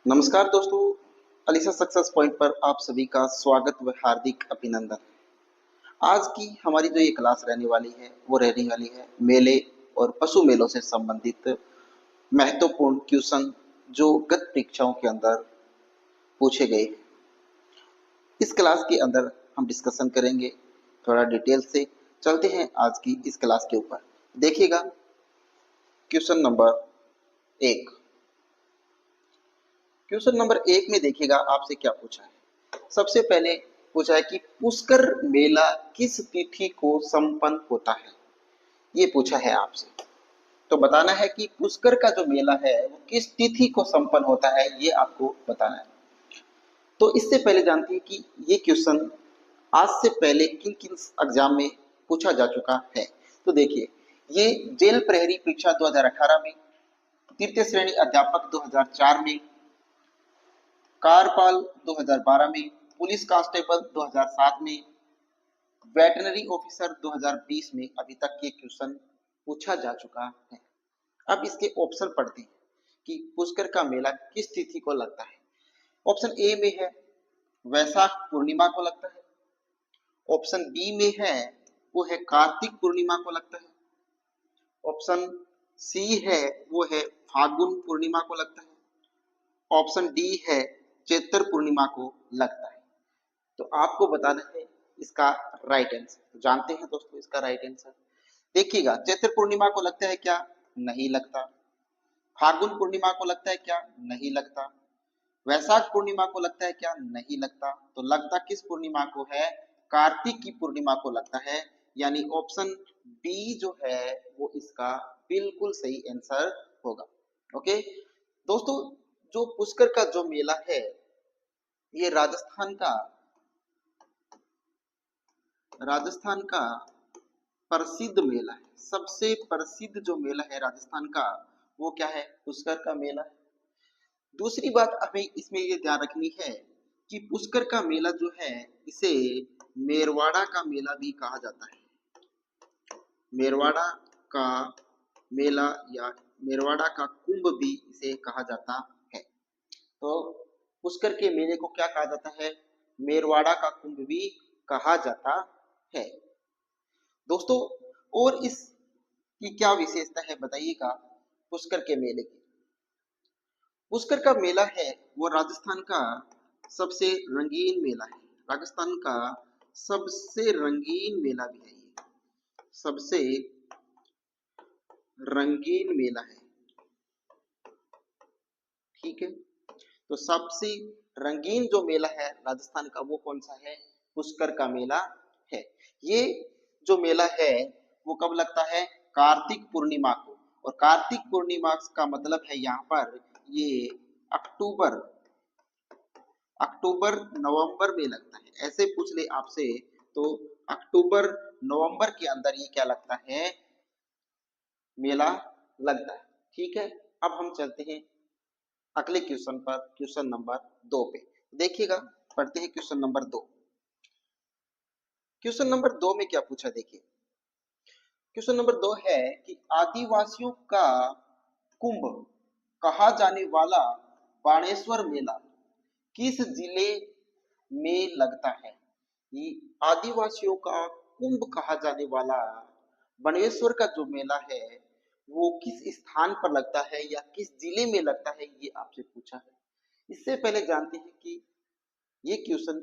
नमस्कार दोस्तों, Alyssa success point पर आप सभी का स्वागत व हार्दिक अभिनंदन। आज की हमारी जो ये क्लास रहने वाली है वो रहने वाली है मेले और पशु मेलों से संबंधित महत्वपूर्ण क्वेश्चन जो गत परीक्षाओं के अंदर पूछे गए। इस क्लास के अंदर हम डिस्कशन करेंगे थोड़ा डिटेल से। चलते हैं आज की इस क्लास के ऊपर। देखिएगा क्वेश्चन नंबर एक। क्वेश्चन नंबर एक में देखिएगा आपसे क्या पूछा है। सबसे पहले पूछा है कि पुष्कर मेला किस तिथि को संपन्न होता है। ये पूछा है आपसे, तो बताना है कि पुष्कर का जो मेला है वो किस तिथि को संपन्न होता है, ये आपको बताना है। तो इससे पहले जानते हैं कि ये क्वेश्चन आज से पहले किन किन एग्जाम में पूछा जा चुका है। तो देखिए, ये जेल प्रहरी परीक्षा 2018 में, तृतीय श्रेणी अध्यापक 2004 में, कारपाल 2012 में, पुलिस कांस्टेबल 2007 में, वेटनरी ऑफिसर 2020 में अभी तक ये क्वेश्चन पूछा जा चुका है। अब इसके ऑप्शन पढ़ते हैं कि पुष्कर का मेला किस तिथि को लगता है। ऑप्शन ए में है वैशाख पूर्णिमा को लगता है। ऑप्शन बी में है वो है कार्तिक पूर्णिमा को लगता है। ऑप्शन सी है वो है फाल्गुन पूर्णिमा को लगता है। ऑप्शन डी है चैत्र पूर्णिमा को लगता है। तो आपको बताना है इसका राइट आंसर। तो जानते हैं दोस्तों इसका राइट आंसर। देखिएगा, चैत्र पूर्णिमा को लगता है क्या? नहीं लगता। फाल्गुन पूर्णिमा को लगता है क्या? नहीं लगता। वैशाख पूर्णिमा को लगता है क्या? नहीं लगता। तो लगता किस पूर्णिमा को है? कार्तिक की पूर्णिमा को लगता है। यानी ऑप्शन बी जो है वो इसका बिल्कुल सही आंसर होगा। ओके दोस्तों, जो पुष्कर का जो मेला है ये राजस्थान का प्रसिद्ध मेला है। सबसे प्रसिद्ध जो मेला है राजस्थान का वो क्या है? पुष्कर का मेला है। दूसरी बात हमें इसमें ये ध्यान रखनी है कि पुष्कर का मेला जो है इसे मेरवाड़ा का मेला भी कहा जाता है। मेरवाड़ा का मेला या मेरवाड़ा का कुंभ भी इसे कहा जाता है। तो पुष्कर के मेले को क्या कहा जाता है? मेरवाड़ा का कुंभ भी कहा जाता है दोस्तों। और इसकी क्या विशेषता है बताइएगा पुष्कर के मेले की। पुष्कर का मेला है वो राजस्थान का सबसे रंगीन मेला है। राजस्थान का सबसे रंगीन मेला भी है ये। सबसे रंगीन मेला है, ठीक है। तो सबसे रंगीन जो मेला है राजस्थान का वो कौन सा है? पुष्कर का मेला है। ये जो मेला है वो कब लगता है? कार्तिक पूर्णिमा को। और कार्तिक पूर्णिमा का मतलब है यहाँ पर ये अक्टूबर अक्टूबर नवंबर में लगता है। ऐसे पूछ ले आपसे तो अक्टूबर नवंबर के अंदर ये क्या लगता है? मेला लगता है, ठीक है। अब हम चलते हैं अगले क्वेश्चन पर, क्वेश्चन नंबर 2 पे। देखिएगा, पढ़ते हैं क्वेश्चन नंबर 2। क्वेश्चन नंबर 2 में क्या पूछा देखिए। क्वेश्चन नंबर 2 है कि आदिवासियों का कुंभ कहा जाने वाला बाणेश्वर मेला किस जिले में लगता है? ये आदिवासियों का कुंभ कहा जाने वाला बनेश्वर का जो मेला है वो किस स्थान पर लगता है या किस जिले में लगता है, ये आपसे पूछा है। इससे पहले जानते हैं कि ये क्वेश्चन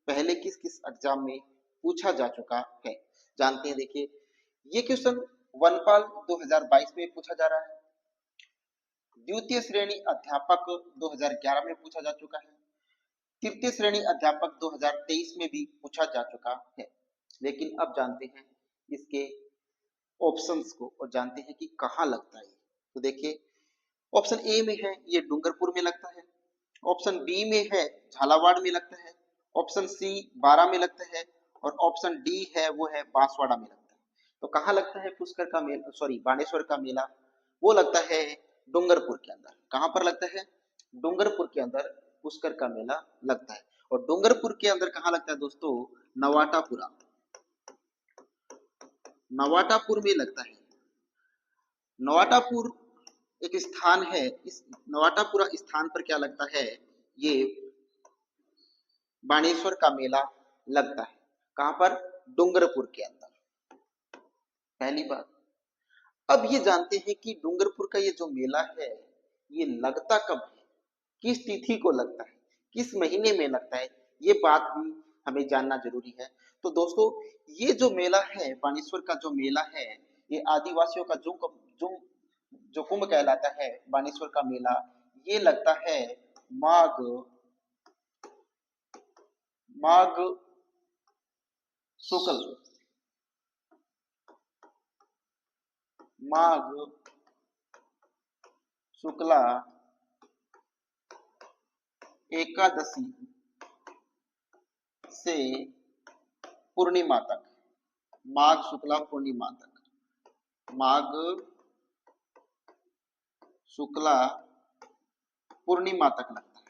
पहले किस किस एग्जाम में पूछा जा चुका है। जानते हैं, देखिए ये क्वेश्चन वनपाल 2022 में पूछा जा रहा है। द्वितीय श्रेणी अध्यापक 2011 में पूछा जा चुका है। तृतीय श्रेणी अध्यापक 2023 में भी पूछा जा चुका है। लेकिन अब जानते हैं इसके ऑप्शंस को और जानते हैं कि कहाँ लगता है। तो देखिए, ऑप्शन ए में है ये डूंगरपुर में लगता है। ऑप्शन बी में है झालावाड़ में लगता है। ऑप्शन सी बारा में लगता है। और ऑप्शन डी है वो है बांसवाड़ा में लगता है। तो कहाँ लगता है पुष्कर का मेला, सॉरी बाणेश्वर का मेला? वो लगता है डूंगरपुर के अंदर। कहाँ पर लगता है? डूंगरपुर के अंदर पुष्कर का मेला लगता है। और डूंगरपुर के अंदर कहाँ लगता है दोस्तों? नवाटापुरा। नवाटापुर में लगता है। नवाटापुर एक स्थान है, इस नवाटापुरा स्थान पर क्या लगता है, ये बाणेश्वर का मेला लगता है। कहां पर? डूंगरपुर के अंदर। पहली बात। अब ये जानते हैं कि डूंगरपुर का ये जो मेला है, ये लगता कब है, किस तिथि को लगता है, किस महीने में लगता है, ये बात भी हमें जानना जरूरी है। तो दोस्तों, ये जो मेला है, बाणेश्वर का जो मेला है, ये आदिवासियों का जो कुंभ कहलाता है, बाणेश्वर का मेला, ये लगता है माघ माघ शुक्ल माघ शुक्ला एकादशी से पूर्णिमा तक, माघ शुक्ला पूर्णिमा तक, माघ शुक्ला पूर्णिमा तक लगता है।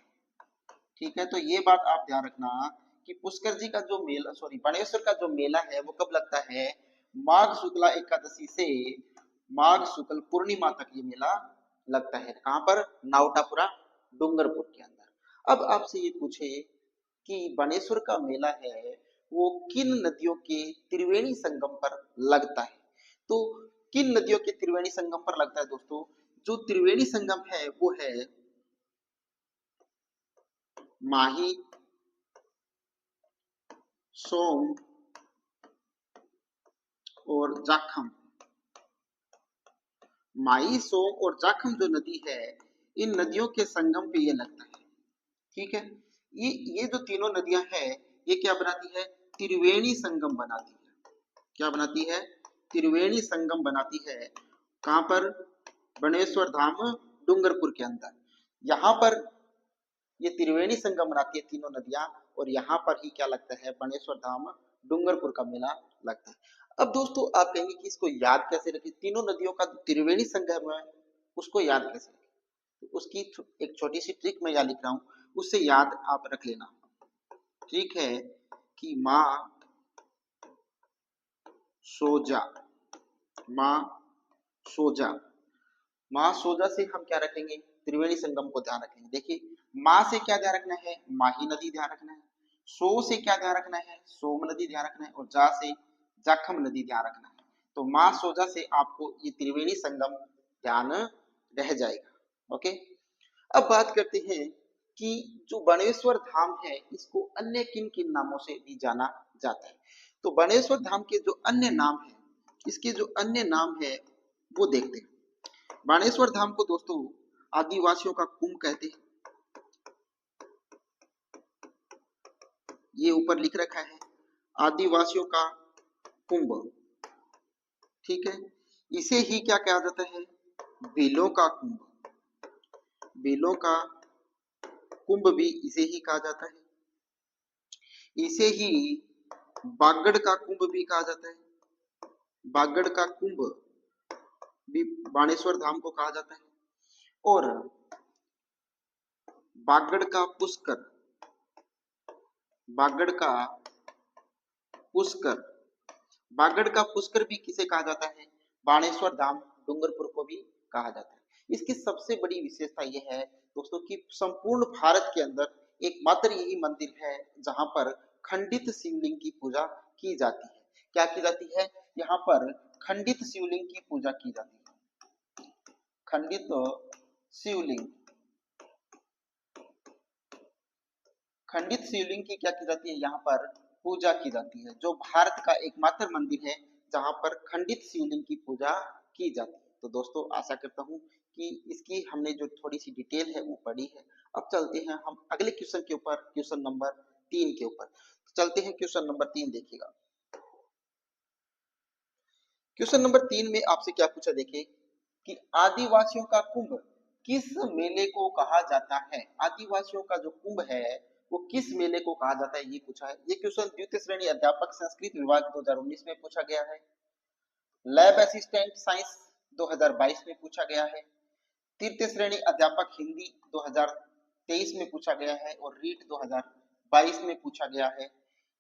ठीक है, तो ये बात आप ध्यान रखना कि पुष्कर जी का जो मेला, सॉरी, बाणेश्वर का जो मेला है वो कब लगता है, माघ शुक्ला एकादशी से माघ शुक्ल पूर्णिमा तक ये मेला लगता है। कहां पर? नावटापुरा डूंगरपुर के अंदर। अब आपसे ये पूछे कि बाणेश्वर का मेला है वो किन नदियों के त्रिवेणी संगम पर लगता है, तो किन नदियों के त्रिवेणी संगम पर लगता है दोस्तों? जो त्रिवेणी संगम है वो है माही, सोम और जाखम। माई, सोम और जाखम जो नदी है, इन नदियों के संगम पे ये लगता है। ठीक है, ये जो तीनों नदियां हैं, ये क्या बनाती है? त्रिवेणी संगम बनाती है। क्या बनाती है? त्रिवेणी संगम बनाती है। कहां पर? बनेश्वर धाम डूंगरपुर के अंदर। यहाँ पर ये त्रिवेणी संगम बनाती है तीनों नदियां, और यहाँ पर ही क्या लगता है? बनेश्वर धाम डूंगरपुर का मेला लगता है। अब दोस्तों आप कहेंगे कि इसको याद कैसे रखें, तीनों नदियों का त्रिवेणी संगम है, उसको याद कैसे रखें? तो उसकी एक छोटी सी ट्रिक मैं यहाँ लिख रहा हूँ, उससे याद आप रख लेना। ट्रिक है कि माँ सोजा, माँ सोजा, माँ सोजा से हम क्या रखेंगे? त्रिवेणी संगम को ध्यान रखेंगे। देखिए, माँ से क्या ध्यान रखना है? माही नदी ध्यान रखना है। सो से क्या ध्यान रखना है? सोम नदी ध्यान रखना है। और जा से जाखम नदी ध्यान रखना है। तो माँ सोजा से आपको ये त्रिवेणी संगम ध्यान रह जाएगा। ओके, अब बात करते हैं कि जो बाणेश्वर धाम है, इसको अन्य किन किन नामों से भी जाना जाता है। तो बाणेश्वर धाम के जो अन्य नाम है, इसके जो अन्य नाम है वो देखते हैं। बाणेश्वर धाम को दोस्तों आदिवासियों का कुंभ कहते हैं। ये ऊपर लिख रखा है, आदिवासियों का कुंभ। ठीक है, इसे ही क्या कहा जाता है? बेलों का कुंभ। बेलों का कुंभ भी इसे ही कहा जाता है। इसे ही बागड़ का कुंभ भी कहा जाता है। बागड़ का कुंभ भी बाणेश्वर धाम को कहा जाता है। और बागड़ का पुष्कर, बागड़ का पुष्कर, बागड़ का पुष्कर भी किसे कहा जाता है? बाणेश्वर धाम डूंगरपुर को भी कहा जाता है। इसकी सबसे बड़ी विशेषता यह है दोस्तों कि संपूर्ण भारत के अंदर एकमात्र यही मंदिर है जहां पर खंडित शिवलिंग की पूजा की जाती है। क्या की जाती है? यहाँ पर खंडित शिवलिंग की पूजा की जाती है। खंडित शिवलिंग, खंडित शिवलिंग की क्या की जाती है? यहाँ पर पूजा की जाती है। जो भारत का एकमात्र मंदिर है जहां पर खंडित शिवलिंग की पूजा की जाती है। तो दोस्तों आशा करता हूं कि इसकी हमने जो थोड़ी सी डिटेल है वो पढ़ी है। अब चलते हैं हम अगले क्वेश्चन के ऊपर, क्वेश्चन नंबर 3 के ऊपर। चलते हैं क्वेश्चन नंबर 3, देखिएगा। क्वेश्चन नंबर 3 में आपसे क्या पूछा, देखिए कि आदिवासियों का कुंभ किस मेले को कहा जाता है? आदिवासियों का जो कुंभ है वो किस मेले को कहा जाता है, ये पूछा है। ये क्वेश्चन द्वितीय श्रेणी अध्यापक संस्कृत विभाग 2019 में पूछा गया है। लैब असिस्टेंट साइंस 2022 में पूछा गया है। तृतीय श्रेणी अध्यापक हिंदी 2023 में पूछा गया है। और रीट 2022 में पूछा गया है।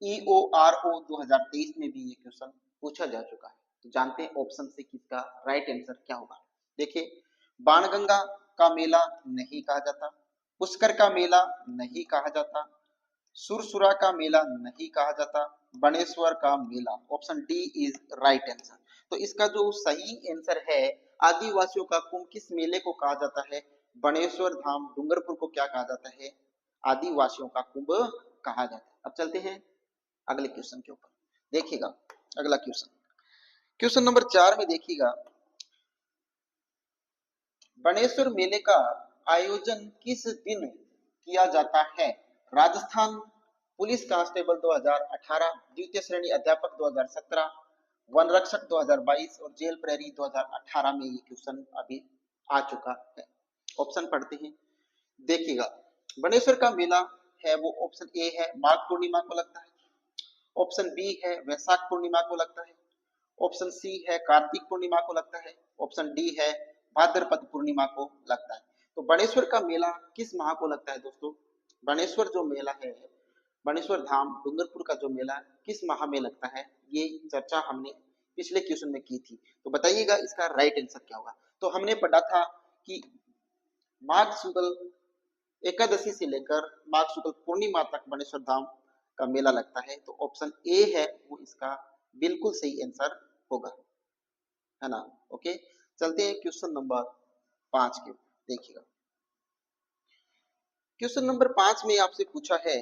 ईओआरओ 2023 में भी ये क्वेश्चन पूछा जा चुका है। तो जानते हैं ऑप्शन से किसका राइट आंसर क्या होगा। देखिए, बाणगंगा का मेला नहीं कहा जाता, पुष्कर का मेला नहीं कहा जाता, सुरसुरा का मेला नहीं कहा जाता, बनेश्वर का मेला। Option D is right answer. तो इसका जो सही आंसर है, आदिवासियों का कुंभ किस मेले को कहा जाता है? बनेश्वर धाम डूंगरपुर को क्या कहा जाता है? आदिवासियों का कुंभ कहा जाता है। अब चलते हैं अगले क्वेश्चन के ऊपर। देखिएगा अगला क्वेश्चन, क्वेश्चन नंबर 4 में देखिएगा, बनेश्वर मेले का आयोजन किस दिन किया जाता है? राजस्थान पुलिस कांस्टेबल 2018, द्वितीय श्रेणी अध्यापक 2017, वन रक्षक 2022 और जेल प्रहरी 2018 में ये क्वेश्चन अभी आ चुका है। ऑप्शन पढ़ते हैं, देखिएगा। बनेश्वर का मेला है वो ऑप्शन ए है माघ पूर्णिमा को लगता है, ऑप्शन बी है वैशाख पूर्णिमा को लगता है, ऑप्शन सी है कार्तिक पूर्णिमा को लगता है, ऑप्शन डी है भाद्रपद पूर्णिमा को लगता है। तो बनेश्वर का मेला किस माह को लगता है दोस्तों? बनेश्वर जो मेला है, बनेश्वर धाम डूंगरपुर का जो मेला किस माह में लगता है, ये चर्चा हमने पिछले क्वेश्चन में की थी। तो बताइएगा इसका राइट आंसर क्या होगा। तो हमने पढ़ा था कि माघ शुक्ल एकादशी से लेकर माघ शुक्ल पूर्णिमा तक बनेश्वर धाम का मेला लगता है। तो ऑप्शन ए है वो इसका बिल्कुल सही आंसर होगा, है ना। ओके, चलते हैं क्वेश्चन नंबर 5 के, देखिएगा। क्वेश्चन नंबर 5 में आपसे पूछा है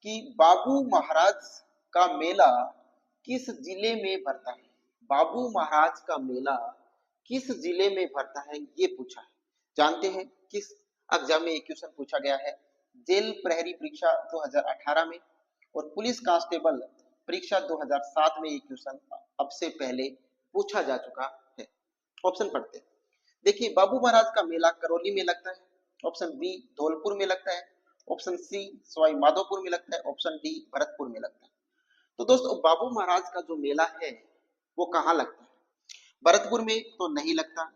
कि बाबू महाराज का मेला किस जिले में भरता है? बाबू महाराज का मेला किस जिले में भरता है, ये पूछा है। जानते हैं किस एग्जाम में ये क्वेश्चन पूछा गया है? जेल प्रहरी परीक्षा 2018 में और पुलिस कांस्टेबल परीक्षा 2007 में ये क्वेश्चन अब से पहले पूछा जा चुका है। ऑप्शन पढ़ते हैं, देखिए। बाबू महाराज का मेला करौली में लगता है, ऑप्शन बी धौलपुर में लगता है, ऑप्शन सी सवाई माधोपुर में लगता है, ऑप्शन डी भरतपुर में लगता है। तो दोस्तों बाबू महाराज का जो मेला है वो कहाँ लगता है? भरतपुर में तो नहीं लगता,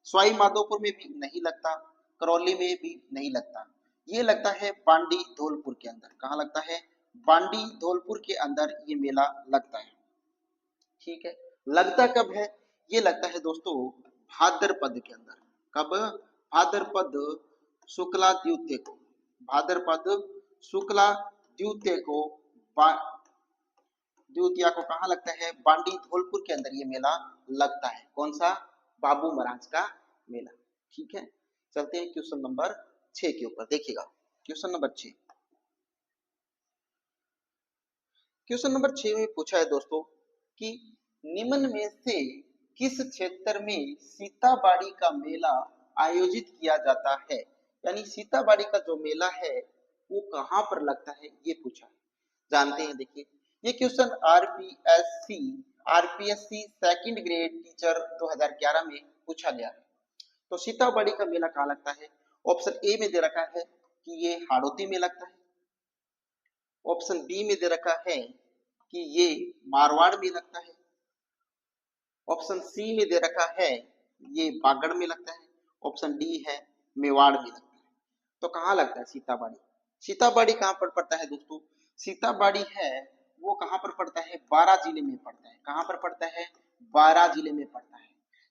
सवाई माधोपुर में भी नहीं लगता, करौली में भी नहीं लगता। ये लगता है बांडी धौलपुर के अंदर। कहाँ लगता है? बांडी धौलपुर के अंदर ये मेला लगता है। ठीक है, लगता कब है? ये लगता है दोस्तों भाद्रपद के अंदर। कब? भाद्रपद शुक्ला द्वितीय को। भाद्रपद शुक्ला द्वितीय को द्वितीया को कहाँ लगता है? बांडी धौलपुर के अंदर ये मेला लगता है। कौन सा? बाबू महाराज का मेला। ठीक है, चलते हैं क्वेश्चन नंबर 6 के ऊपर, देखिएगा। क्वेश्चन नंबर 6, क्वेश्चन नंबर 6 में पूछा है दोस्तों कि निम्न में से किस क्षेत्र में सीताबाड़ी का मेला आयोजित किया जाता है? यानी सीताबाड़ी का जो मेला है वो कहाँ पर लगता है, ये पूछा है। जानते हैं, देखिए। ये question RPSC second grade teacher 2011 में पूछा गया है। तो सीताबाड़ी का मेला कहाँ लगता है? ऑप्शन ए में दे रखा है कि ये हाड़ौती में लगता है, ऑप्शन बी में दे रखा है कि ये मारवाड़ में लगता है, ऑप्शन सी में दे रखा है ये बागड़ में लगता है, ऑप्शन डी है मेवाड़ में लगता है। तो कहाँ लगता है सीताबाड़ी? सीताबाड़ी कहाँ पर पड़ता है दोस्तों? सीताबाड़ी है वो कहाँ पर पड़ता है? बारां जिले में पड़ता है। कहाँ पर पड़ता है? बारां जिले में पड़ता है।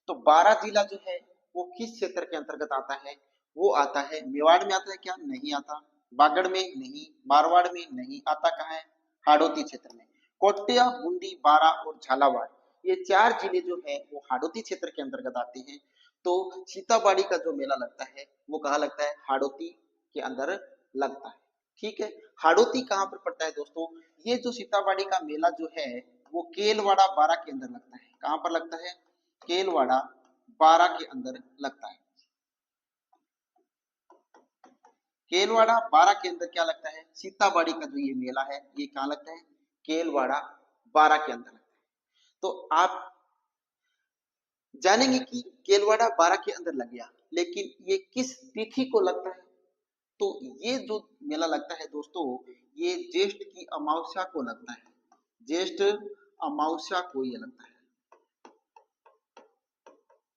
तो बारां जिला जो है वो किस क्षेत्र के अंतर्गत आता है? वो आता है मेवाड़ में आता है क्या? नहीं आता। बागड़ में नहीं, मारवाड़ में नहीं आता। कहाँ है? हाड़ौती क्षेत्र में। कोटिया, बूंदी, बारां और झालावाड़, ये 4 जिले जो है वो हाड़ौती क्षेत्र के अंतर्गत आते हैं। तो सीताबाड़ी का जो मेला लगता है वो कहाँ लगता है? हाड़ौती के अंदर लगता है। ठीक है, हाड़ौती कहाँ पर पड़ता है दोस्तों? ये जो सीताबाड़ी का मेला जो है वो केलवाड़ा बारां के अंदर लगता है। कहाँ पर लगता है? केलवाड़ा बारां के अंदर लगता है। केलवाड़ा बारां के अंदर क्या लगता है? सीताबाड़ी का जो ये मेला है ये कहाँ लगता है? केलवाड़ा बारां के अंदर लगता है। तो आप जानेंगे कि केलवाड़ा बारां के अंदर लग गया, लेकिन ये किस तिथि को लगता है? तो ये जो मेला लगता है दोस्तों ये ज्येष्ठ की अमावस्या को लगता है। ज्येष्ठ अमावस्या को ये लगता है।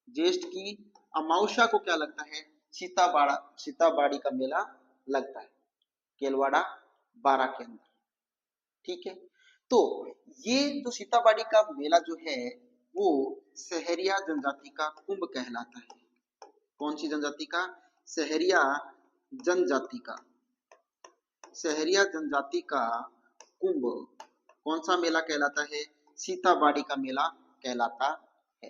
ज्येष्ठ की अमावस्या को क्या लगता है? सीताबाड़ी का मेला लगता है केलवाड़ा बारां के अंदर। ठीक है, तो ये जो सीताबाड़ी का मेला जो है वो सहरिया जनजाति का कुंभ कहलाता है। कौन सी जनजाति का? सहरिया जनजाति का। सहरिया जनजाति का कुंभ कौन सा मेला कहलाता है? सीताबाड़ी का मेला कहलाता है।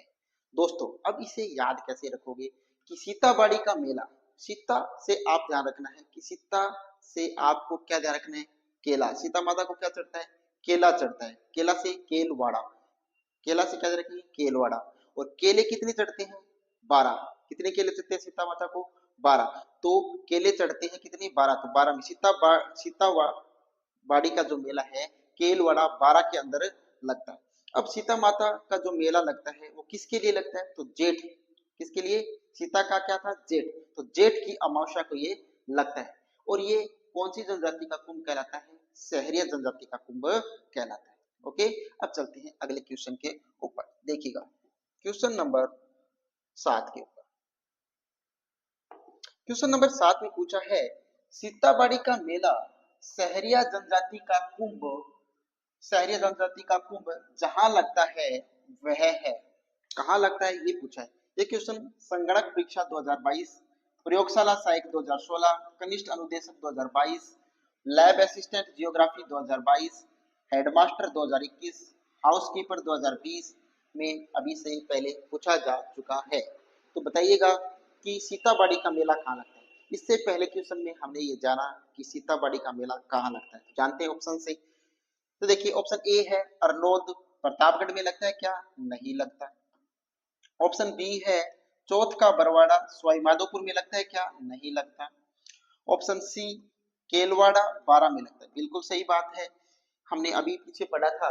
दोस्तों अब इसे याद कैसे रखोगे कि सीताबाड़ी का मेला, सीता से आप ध्यान रखना है कि सीता से आपको क्या ध्यान रखना है? केला। सीता माता को क्या चढ़ता है? केला चढ़ता है। केला से केलवाड़ा, केला से क्या रखेंगे? केलवाड़ा। और केले कितने चढ़ते हैं? 12। कितने केले चढ़ते हैं सीता माता को? 12। तो केले चढ़ते हैं कितने? 12। तो 12 में सीता बाड़ी का जो मेला है केलवाड़ा 12 के अंदर लगता है। अब सीता माता का जो मेला लगता है वो किसके लिए लगता है? तो जेठ। किसके लिए? सीता का क्या था? जेठ। तो जेठ की अमावस्या को ये लगता है। और ये कौन सी जनजाति का कुंभ कहलाता है? सहरिया जनजाति का कुंभ कहलाता है। ओके, अब चलते हैं अगले क्वेश्चन के ऊपर। देखिएगा क्वेश्चन नंबर 7 के ऊपर। क्वेश्चन नंबर 7 में पूछा है सीताबाड़ी का मेला सहरिया जनजाति का कुंभ, सहरिया जनजाति का कुंभ जहां लगता है वह है, कहां लगता है ये पूछा है। ये क्वेश्चन संगणक परीक्षा 2022, प्रयोगशाला सहायक 2016, कनिष्ठ अनुदेशक 2022, lab assistant geography 2022, headmaster 2021, housekeeper 2020 में अभी से पहले पूछा जा चुका है। तो बताइएगा कि सीताबाड़ी का मेला कहाँ लगता है। इससे पहले क्वेश्चन में हमने ये जाना कि सीताबाड़ी का मेला कहाँ लगता है। जानते हैं ऑप्शन से। तो देखिए ऑप्शन ए है अरनोद प्रतापगढ़ में लगता है क्या? नहीं लगता। ऑप्शन बी है चौथ का बरवाड़ा सवाईमाधोपुर में लगता है क्या? नहीं लगता। ऑप्शन सी केलवाड़ा 12 में लगता है। बिल्कुल सही बात है। हमने अभी पीछे पढ़ा था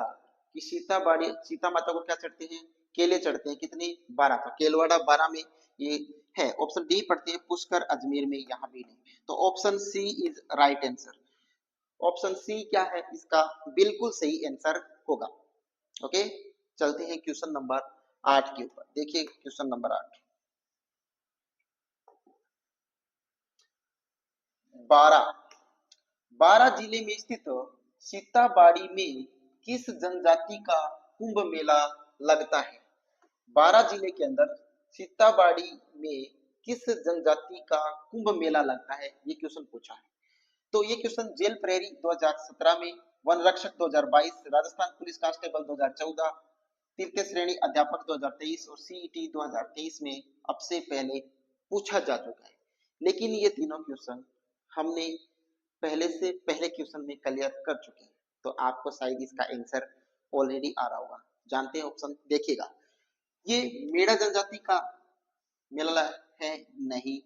कि सीता माता को क्या चढ़ते हैं? केले चढ़ते हैं। कितने? 12। तो केलवाड़ा 12 में ये है। ऑप्शन डी पढ़ते हैं पुष्कर अजमेर में, यहाँ भी नहीं। तो option C is right answer. Option C क्या है इसका बिल्कुल सही आंसर होगा। ओके, चलते हैं क्वेश्चन नंबर 8 के ऊपर। देखिए क्वेश्चन नंबर 8। 12 जिले में स्थित सीताबाड़ी में किस जनजाति का कुंभ मेला लगता है? 12 जिले के अंदर सीताबाड़ी में किस जनजाति का कुंभ मेला लगता है, ये क्वेश्चन पूछा है। तो ये क्वेश्चन जेल प्रहरी 2017 में, वन रक्षक 2022, राजस्थान पुलिस कांस्टेबल 2014, तृतीय श्रेणी अध्यापक 2023 और सीईटी 2023 में अब से पहले पूछा जा चुका है। लेकिन ये तीनों क्वेश्चन हमने पहले से पहले क्वेश्चन में क्लियर कर चुके हैं। तो आपको शायद इसका आंसर ऑलरेडी आ रहा होगा। जानते हैं ऑप्शन? देखिएगा ये मेड़ा जनजाति का मेला है? नहीं।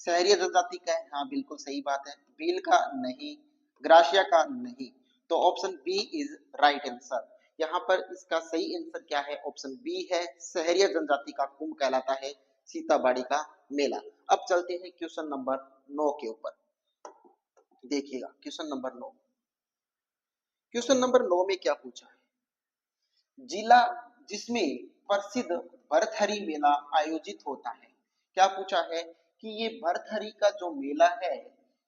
सहरिया जनजाति का है? हाँ बिल्कुल सही बात है। भील का? नहीं। ग्रासिया का? नहीं। तो option B is right answer. यहाँ पर इसका सही आंसर क्या है? ऑप्शन बी है, सहरिया जनजाति का कुंभ कहलाता है सीताबाड़ी का मेला। अब चलते हैं क्वेश्चन नंबर 9 के ऊपर। देखिएगा क्वेश्चन नंबर 9। क्वेश्चन नंबर 9 में क्या पूछा है? जिला जिसमें प्रसिद्ध भरथरी मेला आयोजित होता है। क्या पूछा है कि ये भरथरी का जो मेला है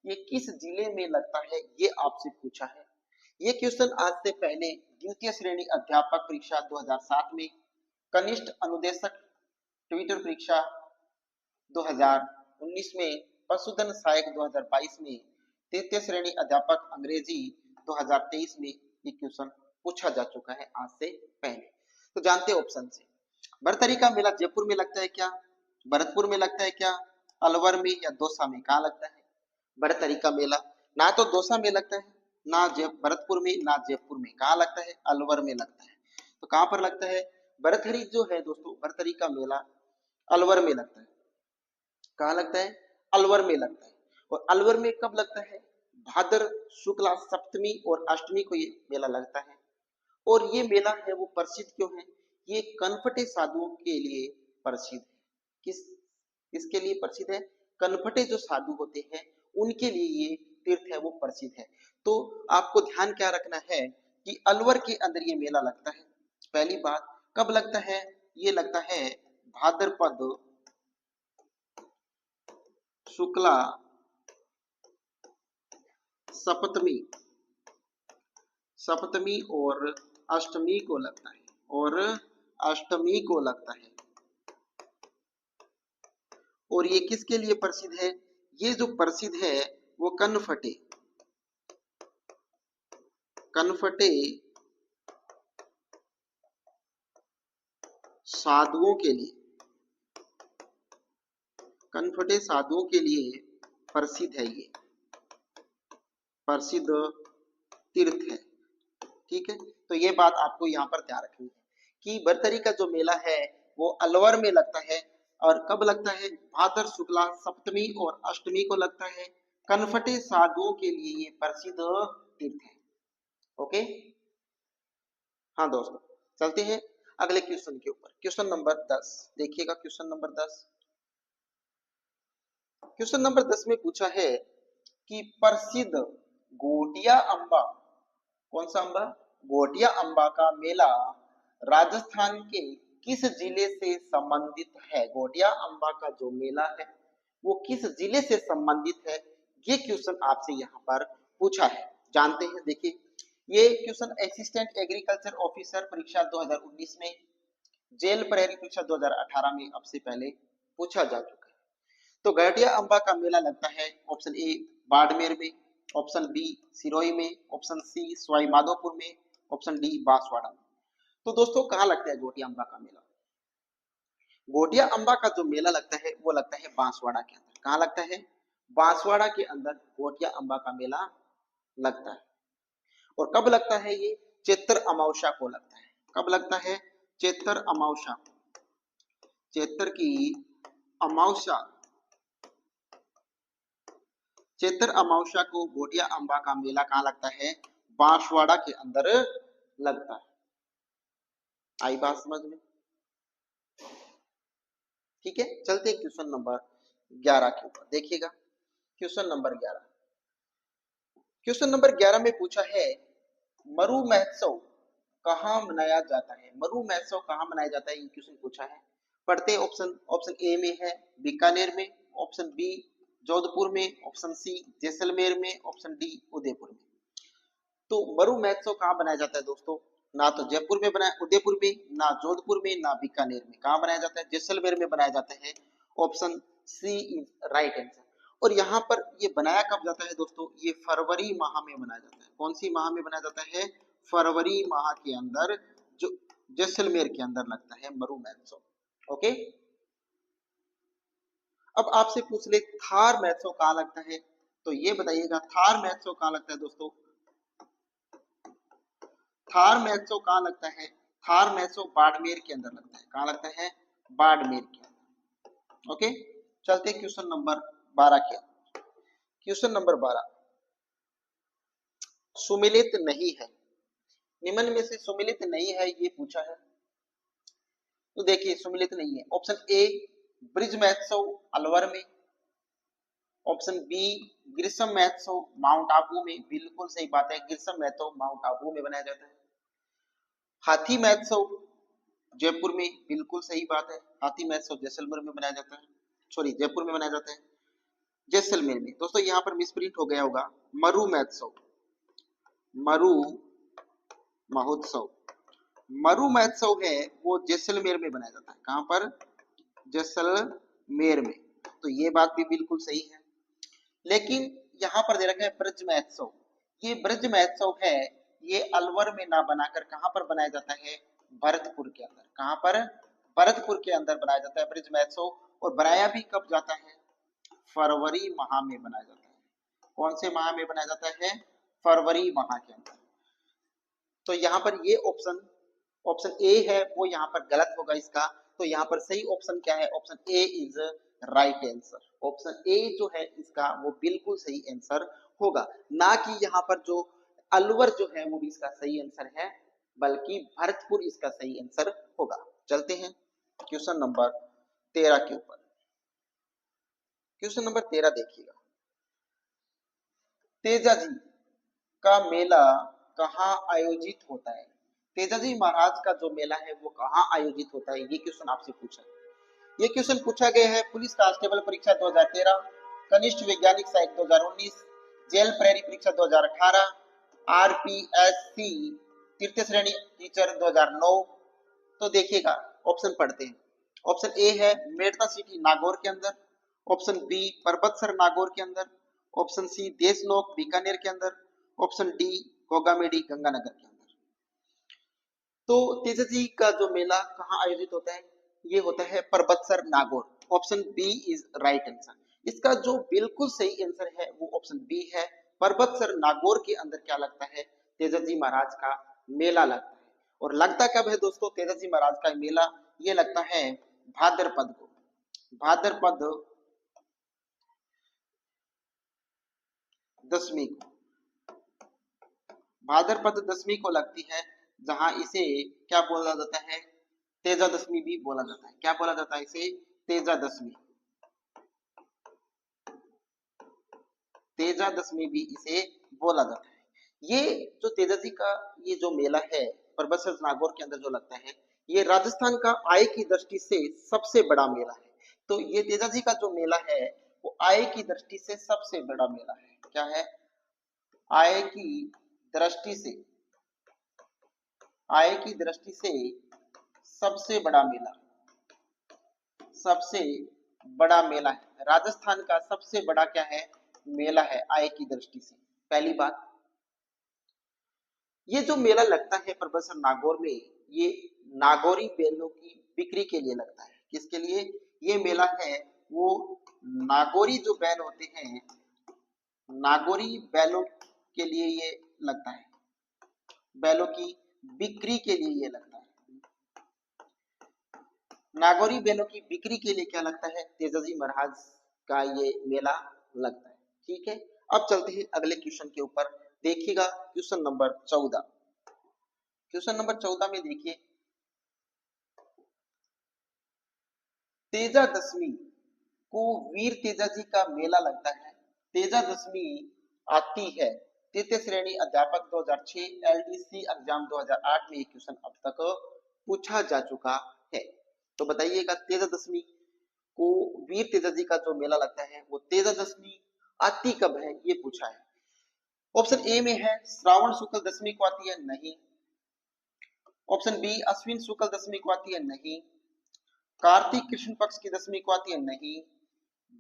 ये किस जिले में लगता है, ये आपसे पूछा है। ये क्वेश्चन आज से पहले द्वितीय श्रेणी अध्यापक परीक्षा 2007 में, कनिष्ठ अनुदेशक ट्विटर परीक्षा 2019 में, पशुधन सहायक 2022 में, तृतीय श्रेणी अध्यापक अंग्रेजी 2023 में ये क्वेश्चन पूछा जा चुका है आज से पहले। तो जानते हैं ऑप्शन से। भरथरी का मेला जयपुर में लगता है क्या? भरतपुर में लगता है क्या? अलवर में या दौसा में? कहाँ लगता है भरथरी का मेला? ना तो दौसा में लगता है, ना भरतपुर में, ना जयपुर में। कहाँ लगता है? अलवर में लगता है। तो कहाँ पर लगता है? भरथरी जो है दोस्तों, भरथरी का मेला अलवर में लगता है। कहाँ लगता है? अलवर में लगता है। और अलवर में कब लगता है? भाद्र शुक्ला सप्तमी और अष्टमी को ये मेला लगता है। और ये मेला है वो प्रसिद्ध क्यों है? ये कनपटे साधुओं के लिए प्रसिद्ध है। किसके लिए प्रसिद्ध है? कनपटे जो साधु होते हैं उनके लिए ये तीर्थ है वो प्रसिद्ध है। तो आपको ध्यान क्या रखना है कि अलवर के अंदर ये मेला लगता है। पहली बात, कब लगता है? ये लगता है भाद्रपद शुक्ला सप्तमी सप्तमी और अष्टमी को लगता है, और अष्टमी को लगता है। और ये किसके लिए प्रसिद्ध है? ये जो प्रसिद्ध है वो कनफटे, कनफटे साधुओं के लिए, कनफटे साधुओं के लिए प्रसिद्ध है, ये प्रसिद्ध तीर्थ है। ठीक है, तो ये बात आपको यहाँ पर ध्यान रखनी है कि बरतरी का जो मेला है वो अलवर में लगता है। और कब लगता है? भाद्र शुक्ला सप्तमी और अष्टमी को लगता है। कनफटे साधुओं के लिए ये प्रसिद्ध तीर्थ है। ओके, हाँ दोस्तों, चलते हैं अगले क्वेश्चन के ऊपर। क्वेश्चन नंबर 10 देखिएगा। क्वेश्चन नंबर 10, क्वेश्चन नंबर 10 में पूछा है कि प्रसिद्ध गोटिया अम्बा, कौन सा अम्बा? गोटिया अम्बा का मेला राजस्थान के किस जिले से संबंधित है? गोटिया अम्बा का जो मेला है वो किस जिले से संबंधित है? ये क्वेश्चन आपसे यहाँ पर पूछा है, जानते हैं। देखिए, ये क्वेश्चन असिस्टेंट एग्रीकल्चर ऑफिसर परीक्षा 2019 में, जेल प्रहरी परीक्षा 2018 में अब से पहले पूछा जा चुका है। तो गठिया अम्बा का मेला लगता है ऑप्शन ए बाड़मेर में, ऑप्शन बी सिरोही में, ऑप्शन सी सवाई माधोपुर में, ऑप्शन डी बांसवाड़ा में। तो दोस्तों कहाँ लगता है गोटिया अम्बा का मेला? गोटिया अम्बा का जो मेला लगता है वो लगता है बांसवाड़ा के अंदर। कहाँ लगता है? बांसवाड़ा के अंदर गोटिया अम्बा का मेला लगता है। और कब लगता है ये? चैत्र अमावस्या को लगता है। कब लगता है? चैत्र अमावस्या, चैत्र की अमावस्या, चैत्र अमावस्या को गोटिया अम्बा का मेला कहाँ लगता है? बांसवाड़ा के अंदर लगता है। आई बात समझ में? ठीक है, चलते क्वेश्चन नंबर 11 के ऊपर देखिएगा। क्वेश्चन नंबर 11, क्वेश्चन नंबर 11 में पूछा है मरु महोत्सव कहाँ मनाया जाता है? मरु महोत्सव कहाँ मनाया जाता है, ये क्वेश्चन पूछा है। पढ़ते ऑप्शन, ऑप्शन ए में है बीकानेर में, ऑप्शन बी जोधपुर में, ऑप्शन सी जैसलमेर में, ऑप्शन डी उदयपुर में। तो मरु महोत्सव कहाँ बनाया जाता है दोस्तों? ना तो जयपुर में बनाया, उदयपुर में, ना जोधपुर में, ना बीकानेर में। कहाँ बनाया जाता है? जैसलमेर में बनाया जाता है। Option C is right answer. और यहाँ पर ये बनाया कब जाता है दोस्तों? ये फरवरी माह में बनाया जाता है। कौन सी माह में बनाया जाता है? फरवरी माह के अंदर, जो जैसलमेर के अंदर लगता है मरु महोत्सव। ओके, अब आपसे पूछ ले थार महोत्सव कहाँ लगता है, तो ये बताइएगा थार महोत्सव कहाँ लगता है दोस्तों? थार महोत्सव कहाँ लगता है? थार महोत्सव बाड़मेर के अंदर लगता है। कहाँ लगता है? बाड़मेर के अंदर। ओके, चलते क्वेश्चन नंबर 12 के। क्वेश्चन नंबर 12, सुमिलित नहीं है, निम्न में से सुमिलित नहीं है ये पूछा है। तो देखिए सुमिलित नहीं है। ऑप्शन ए ब्रिज महोत्सव अलवर में, ऑप्शन बी ग्रीष्म महोत्सव माउंट आबू में, बिल्कुल सही बात है, ग्रीष्म महोत्सव माउंट आबू में बनाया जाता है। हाथी महोत्सव जयपुर में, बिल्कुल सही बात है, हाथी महोत्सव जैसलमेर में बनाया जाता है, सॉरी जयपुर में बनाया जाता है, जैसलमेर में। दोस्तों यहाँ पर मिसप्रिंट हो गया होगा, मरु महोत्सव, मरु महोत्सव, मरु महोत्सव है वो जैसलमेर में बनाया जाता है। कहां पर? जैसलमेर में। तो ये बात भी बिल्कुल सही है। लेकिन यहाँ पर दे रखा है ब्रज महोत्सव, ये ब्रज महोत्सव है ये अलवर में ना बनाकर कहां पर बनाया जाता है? भरतपुर के अंदर। कहां पर? भरतपुर के अंदर बनाया जाता है ब्रज महोत्सव। और बनाया भी कब जाता है? फरवरी माह में बनाया जाता है। कौन से माह में बनाया जाता है? फरवरी माह के अंदर। तो यहाँ पर ये ऑप्शन, ऑप्शन ए है वो यहाँ पर गलत होगा इसका। तो यहाँ पर सही ऑप्शन क्या है? Option A is right answer. Option A जो है इसका वो बिल्कुल सही आंसर होगा, ना कि यहाँ पर जो अलवर जो है वो भी इसका सही आंसर है, बल्कि भरतपुर इसका सही आंसर होगा। चलते हैं क्वेश्चन नंबर 13 के ऊपर। क्वेश्चन नंबर 13 देखिएगा, तेजाजी का मेला कहाँ आयोजित होता है? तेजाजी महाराज का जो मेला है वो कहाँ आयोजित होता है, ये क्वेश्चन आपसे पूछा है। ये क्वेश्चन पूछा गया है पुलिस कांस्टेबल परीक्षा 2013, कनिष्ठ वैज्ञानिक सहायक 2019, जेल प्रहरी परीक्षा 2018, आरपीएससी तृतीय श्रेणी टीचर 2009। तो देखिएगा ऑप्शन पढ़ते हैं। ऑप्शन ए है मेड़ता सिटी नागौर के अंदर, ऑप्शन बी परबतसर नागौर के अंदर, ऑप्शन सी देशनोक बीकानेर के अंदर, ऑप्शन डी गोगामेडी गंगानगर के अंदर। तो तेजाजी का जो मेला कहाँ आयोजित होता है, ये होता है Parbatsar Nagaur. Option B is right answer. इसका जो बिल्कुल सही आंसर है वो ऑप्शन बी है, परबतसर नागौर के अंदर क्या लगता है, तेजाजी महाराज का मेला लगता है। और लगता कब है दोस्तों तेजाजी महाराज का मेला, ये लगता है भाद्रपद को, भाद्रपद दशमी को, भाद्रपद दशमी को लगती है, जहां इसे क्या बोला जाता है, तेजा दशमी भी बोला जाता है। क्या बोला जाता है इसे, तेजा दशमी, तेजा दशमी भी इसे बोला जाता है। ये जो तेजाजी का ये जो मेला है परबतसर नागौर के अंदर जो लगता है, ये राजस्थान का आय की दृष्टि से सबसे बड़ा मेला है। तो ये तेजाजी का जो मेला है वो आय की दृष्टि से सबसे बड़ा मेला है। क्या है, आय की दृष्टि से, आय की दृष्टि से सबसे बड़ा मेला, सबसे बड़ा मेला है राजस्थान का, सबसे बड़ा क्या है, मेला है आय की दृष्टि से। पहली बात, ये जो मेला लगता है परबतसर नागौर में, ये नागौरी बैलों की बिक्री के लिए लगता है। किसके लिए ये मेला है, वो नागौरी जो बैल होते हैं, नागौरी बैलों के लिए ये लगता है, बैलों की बिक्री के लिए ये लगता है। नागौरी बैलों की बिक्री के लिए क्या लगता है, तेजाजी महाराज का ये मेला लगता है। ठीक है, अब चलते हैं अगले क्वेश्चन के ऊपर। देखिएगा क्वेश्चन नंबर 14। क्वेश्चन नंबर 14 में देखिए, तेजा दशमी को वीर तेजाजी का मेला लगता है। तेजा दशमी आती है, तृतीय श्रेणी अध्यापक 2006 एलडीसी एग्जाम 2008 में ये क्वेश्चन अब तक पूछा जा चुका है। तो बताइएगा तेजा दशमी को वीर तेजाजी का जो मेला लगता है वो तेजा दशमी आती कब है, ये पूछा है। ऑप्शन ए में है श्रावण शुक्ल दशमी को आती है, नहीं। ऑप्शन बी अश्विन शुक्ल दशमी को आती है, नहीं। कार्तिक कृष्ण पक्ष की दशमी को आती है, नहीं।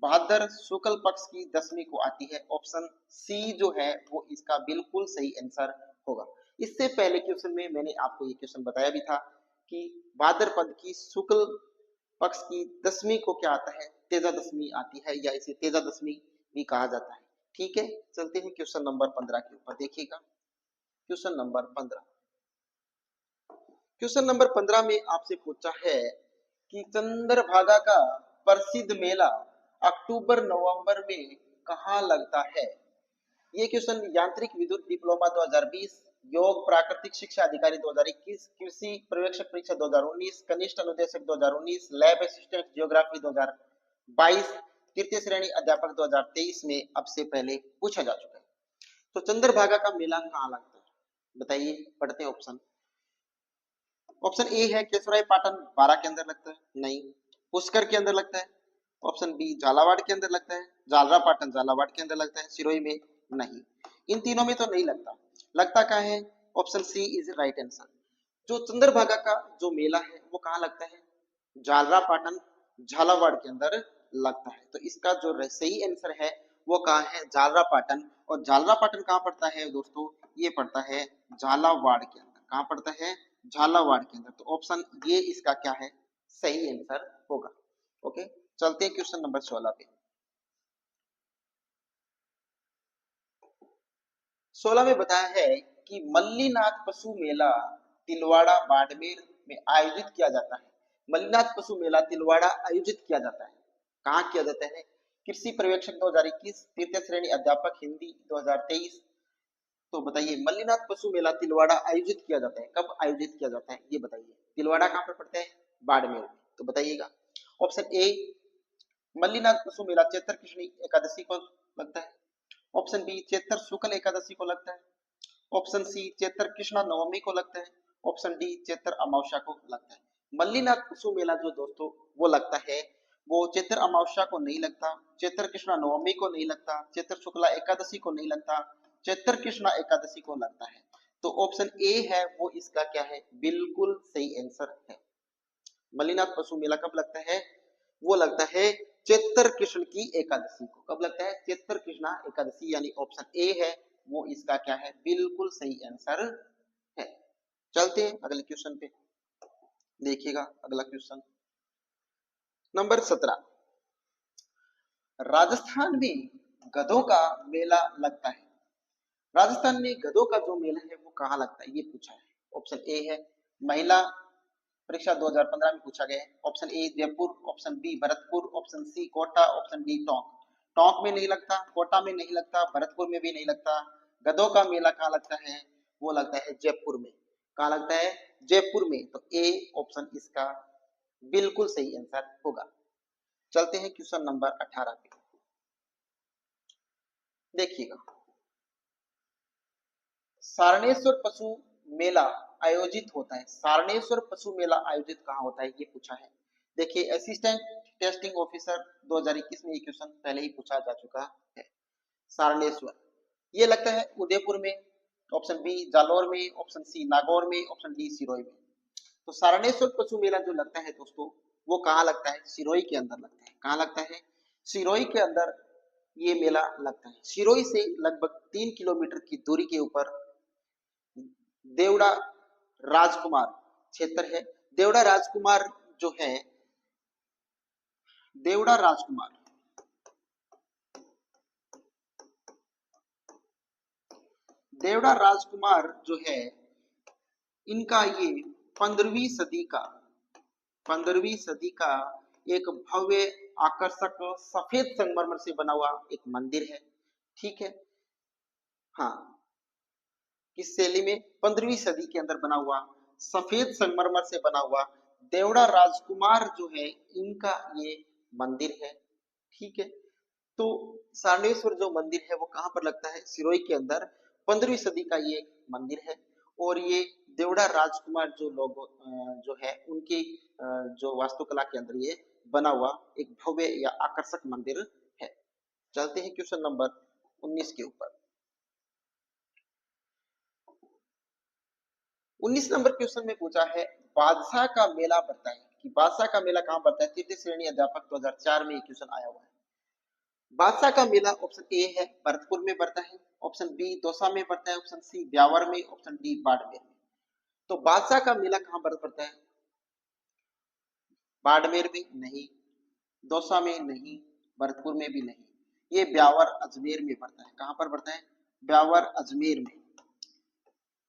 भाद्र शुक्ल पक्ष की दशमी को आती है। ऑप्शन सी जो है वो इसका बिल्कुल सही आंसर होगा। इससे पहले क्वेश्चन में मैंने आपको ये क्वेश्चन बताया भी था कि भाद्रपद की शुक्ल पक्ष की दशमी को क्या आता है, तेजा दशमी आती है, या इसे तेजा दशमी भी कहा जाता है। ठीक है, चलते हैं क्वेश्चन नंबर 15 के ऊपर। देखिएगा क्वेश्चन नंबर 15। क्वेश्चन नंबर 15 में आपसे पूछा है कि चंद्रभागा का प्रसिद्ध मेला अक्टूबर नवंबर में कहाँ लगता है। ये क्वेश्चन यांत्रिक विद्युत डिप्लोमा 2020, योग प्राकृतिक शिक्षा अधिकारी 2021, कृषि पर्यवेक्षक परीक्षा 2019, कनिष्ठ अनुदेशक 2019, लैब असिस्टेंट जियोग्राफी 2022, तृतीय श्रेणी अध्यापक 2023 में अब से पहले पूछा जा चुका है। तो चंद्रभागा का मेला कहाँ लगता है, बताइए, पढ़ते हैं ऑप्शन। ऑप्शन ए है केशवराय पाटन 12 के अंदर लगता है, नहीं। पुष्कर के अंदर लगता है। ऑप्शन बी झालावाड़ के अंदर लगता है, झालरा पाटन झालावाड़ के अंदर लगता है, सिरोही में नहीं। इन तीनों में तो नहीं लगता, लगता क्या है, option C is right answer. जो चंद्रभागा का जो मेला है वो कहाँ लगता है, झालरा पाटन झालावाड़ के अंदर लगता है। तो इसका जो सही आंसर है वो कहाँ है, झालरा पाटन। और झालरा पाटन कहाँ पड़ता है दोस्तों, ये पड़ता है झालावाड़ के अंदर। कहाँ पड़ता है, झालावाड़ के अंदर। तो ऑप्शन ये इसका क्या है, सही आंसर होगा। ओके, चलते हैं क्वेश्चन नंबर 16 पे। 16 में बताया है कि मल्लीनाथ पशु मेला तिलवाड़ा बाड़मेर में आयोजित किया जाता है। मल्लीनाथ पशु मेला तिलवाड़ा आयोजित किया जाता है, कहाँ किया जाता है, कृषि पर्यवेक्षक 2021, तृतीय श्रेणी अध्यापक हिंदी 2023। तो बताइए मल्लीनाथ पशु मेला तिलवाड़ा आयोजित किया जाता है, कब आयोजित किया जाता है ये बताइए। तिलवाड़ा कहाँ पर पड़ता है, बाड़मेर में। तो बताइएगा ऑप्शन ए मल्लीनाथ पशु मेला चैत्र कृष्ण एकादशी को लगता है। ऑप्शन बी चैत्र शुक्ल एकादशी को लगता है। ऑप्शन सी चैत्र कृष्णा नवमी को लगता है। ऑप्शन डी चैत्र अमावस्या को लगता है। मल्लीनाथ पशु मेला जो दोस्तों वो लगता है वो चैत्र अमावस्या को नहीं लगता, चैत्र कृष्णा नवमी को नहीं लगता, चैत्र शुक्ला एकादशी को नहीं लगता, चैत्र कृष्णा एकादशी को लगता है। तो ऑप्शन ए है वो इसका क्या है, बिल्कुल सही आंसर है। मल्लीनाथ पशु मेला कब लगता है, वो लगता है चैत्र कृष्ण की एकादशी को। कब लगता है? चैत्र कृष्णा एकादशी, यानी ऑप्शन ए है वो इसका क्या है, बिल्कुल सही आंसर है। चलते हैं अगले क्वेश्चन पे, देखिएगा अगला क्वेश्चन नंबर 17। राजस्थान में गधों का मेला लगता है। राजस्थान में गधों का जो मेला है वो कहाँ लगता है, ये पूछा है। ऑप्शन ए है महिला परीक्षा 2015 में पूछा गया है। Option A Jaipur, option B Bharatpur, option C Kota, option D Tonk. Tonk में नहीं लगता, कोटा में नहीं लगता, भरतपुर में भी नहीं लगता। गधों का मेला कहाँ लगता है? वो लगता है जयपुर में। कहाँ लगता है? जयपुर में। तो ए ऑप्शन इसका बिल्कुल सही आंसर होगा। चलते हैं क्वेश्चन नंबर 18 पे, देखिएगा। सारणेश्वर पशु मेला आयोजित होता है। सारणेश्वर पशु मेला आयोजित कहाँ होता है, ये पूछा है। देखिए असिस्टेंट टेस्टिंग ऑफिसर 2021 में ये क्वेश्चन पहले ही पूछा जा चुका है। सारणेश्वर ये लगता है उदयपुर में, ऑप्शन बी जालौर में, ऑप्शन सी नागौर में, ऑप्शन डी सिरोही में। तो सारणेश्वर पशु मेला जो लगता है दोस्तों, वो कहाँ लगता है? सिरोही के अंदर लगता है। कहाँ लगता है? सिरोही के अंदर ये मेला लगता है। सिरोही से लगभग 3 किलोमीटर की दूरी के ऊपर देवड़ा राजकुमार क्षेत्र है। देवड़ा राजकुमार जो है, देवड़ा राजकुमार देवड़ा राजकुमार जो है, इनका ये 15वीं सदी का 15वीं सदी का एक भव्य आकर्षक सफेद संगमरमर से बना हुआ एक मंदिर है। ठीक है, हाँ, किस शैली में? 15वीं सदी के अंदर बना हुआ सफेद संगमरमर से बना हुआ देवड़ा राजकुमार जो है, इनका ये मंदिर है। ठीक है, तो सारणेश्वर जो मंदिर है वो कहाँ पर लगता है? सिरोही के अंदर 15वीं सदी का ये मंदिर है। और ये देवड़ा राजकुमार जो लोग जो है उनकी जो वास्तुकला के अंदर ये बना हुआ एक भव्य या आकर्षक मंदिर है। चलते हैं क्वेश्चन नंबर 19 के ऊपर। 19 नंबर क्वेश्चन में पूछा है बादशाह का मेला बताएं कि बादशाह का मेला कहाँ पड़ता है। तृतीय श्रेणी अध्यापक 2004 में ये क्वेश्चन आया हुआ है। बादशाह का मेला ऑप्शन ए है भरतपुर में पड़ता है, ऑप्शन बी दौसा में पड़ता है, ऑप्शन सी ब्यावर में, ऑप्शन डी बाड़मेर में। तो बादशाह का मेला कहाँ पर पड़ता है? बाड़मेर में नहीं, दौसा में नहीं, भरतपुर में भी नहीं, ये ब्यावर अजमेर में पड़ता है। कहाँ पर पड़ता है? ब्यावर अजमेर में।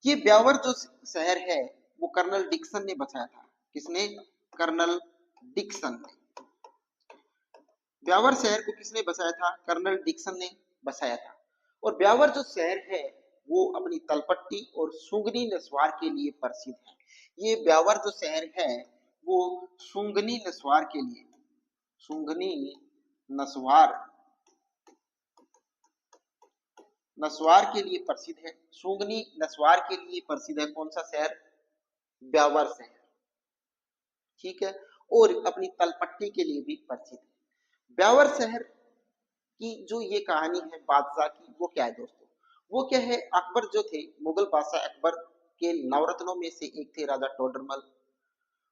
ये ब्यावर जो शहर है वो कर्नल डिक्सन ने बसाया था। किसने? कर्नल डिक्सन ने। ब्यावर शहर को किसने बसाया था? कर्नल डिक्सन ने बसाया था। और ब्यावर जो शहर है वो अपनी तलपट्टी और सुंगनी नस्वार के लिए प्रसिद्ध है। ये ब्यावर जो शहर है वो सुंगनी नस्वार के लिए, सुंगनी नस्वार नस्वार के लिए प्रसिद्ध है। सुंगनी नस्वार के लिए प्रसिद्ध है कौन सा शहर? ब्यावर शहर। ठीक है, और अपनी तलपट्टी के लिए भी प्रसिद्ध है। ब्यावर शहर की जो ये कहानी है बादशाह की, वो क्या है दोस्तों? वो क्या है, अकबर जो थे, मुगल बादशाह अकबर के नवरत्नों में से एक थे राजा टोडरमल।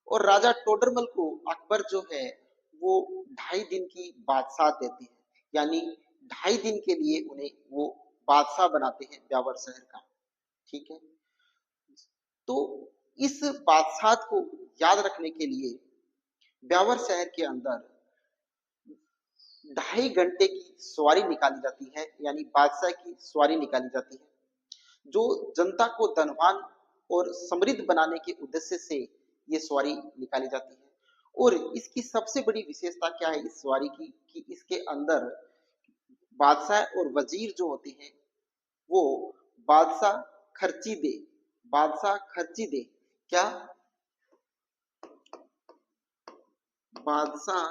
और राजा टोडरमल को अकबर जो है वो 2.5 दिन की बादशाह देते हैं, यानी 2.5 दिन के लिए उन्हें वो बादशाह बनाते हैं ब्यावर शहर का। ठीक है, तो इस बादशाह को याद रखने के लिए ब्यावर शहर के अंदर 2.5 घंटे की सवारी निकाली जाती है, यानी बादशाह की सवारी निकाली जाती है, जो जनता को धनवान और समृद्ध बनाने के उद्देश्य से ये सवारी निकाली जाती है। और इसकी सबसे बड़ी विशेषता क्या है इस सवारी की, कि इसके अंदर बादशाह और वजीर जो होते हैं वो बादशाह खर्ची दे, बादशाह खर्ची दे, क्या? बादशाह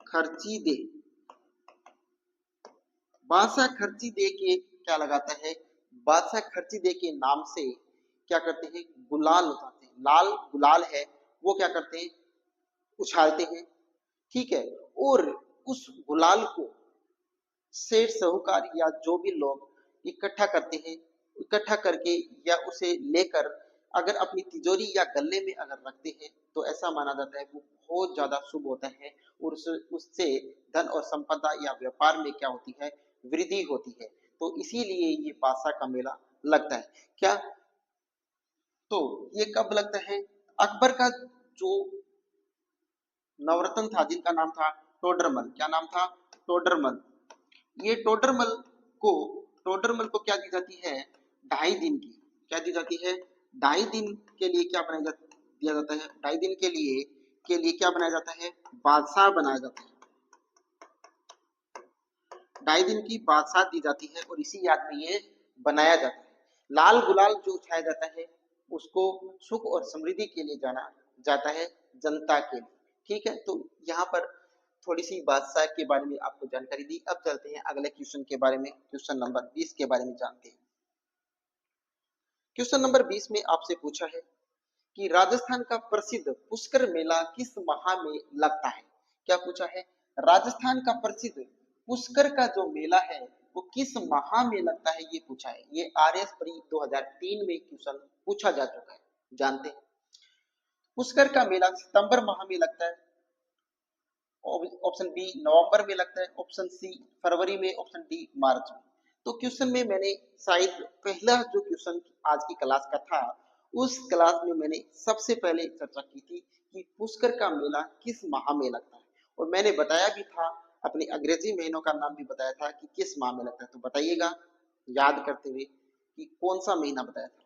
खर्ची दे, बादशाह खर्ची दे के क्या लगाता है? बादशाह खर्ची दे के नाम से क्या करते हैं? गुलाल उठाते हैं। लाल गुलाल है वो क्या करते हैं? उछालते हैं। ठीक है, और उस गुलाल को सेठ साहूकार या जो भी लोग इकट्ठा करते हैं, इकट्ठा करके या उसे लेकर अगर अपनी तिजोरी या गल्ले में अगर रखते हैं तो ऐसा माना जाता है वो बहुत ज्यादा शुभ होता है, और उससे धन और संपदा या व्यापार में क्या होती है, वृद्धि होती है। तो इसीलिए ये बादशाह का मेला लगता है। क्या, तो ये कब लगता है? अकबर का जो नवरत्न था जिनका नाम था टोडरमल, क्या नाम था? टोडरमल। ये को टोडरमल को क्या दी जाती है? 2.5 दिन की, क्या दी जाती है? 2.5 दिन के लिए क्या दिया जाता है? 2.5 दिन के लिए क्या बनाया जाता है? बादशाह बनाया जाता है। 2.5 दिन की बादशाह दी जाती है और इसी याद में ये बनाया जाता है। लाल गुलाल जो उछाया जाता है उसको सुख और समृद्धि के लिए जाना जाता है, जनता के लिए। ठीक है, तो यहाँ पर थोड़ी सी बादशाह के बारे में आपको जानकारी दी। अब चलते हैं अगले क्वेश्चन के बारे में, क्वेश्चन नंबर 20 के बारे में जानते हैं। क्वेश्चन नंबर 20 में आपसे पूछा है कि राजस्थान का प्रसिद्ध पुष्कर मेला किस माह में लगता है? क्या पूछा है? राजस्थान का प्रसिद्ध पुष्कर का जो मेला है वो किस माह में लगता है, ये पूछा है। ये आरएस प्री 2003 में क्वेश्चन पूछा जा चुका है, जानते हैं। पुष्कर का मेला सितंबर माह में लगता है, ऑप्शन बी नवंबर में लगता है, ऑप्शन सी फरवरी में, ऑप्शन डी मार्च में। तो क्वेश्चन में मैंने शायद पहला जो क्वेश्चन आज की क्लास का था उस क्लास में मैंने सबसे पहले चर्चा की थी कि पुष्कर का मेला किस माह में लगता है, और मैंने बताया भी था, अपने अंग्रेजी महीनों का नाम भी बताया था कि किस माह में लगता है। तो बताइएगा याद करते हुए कि कौन सा महीना बताया था।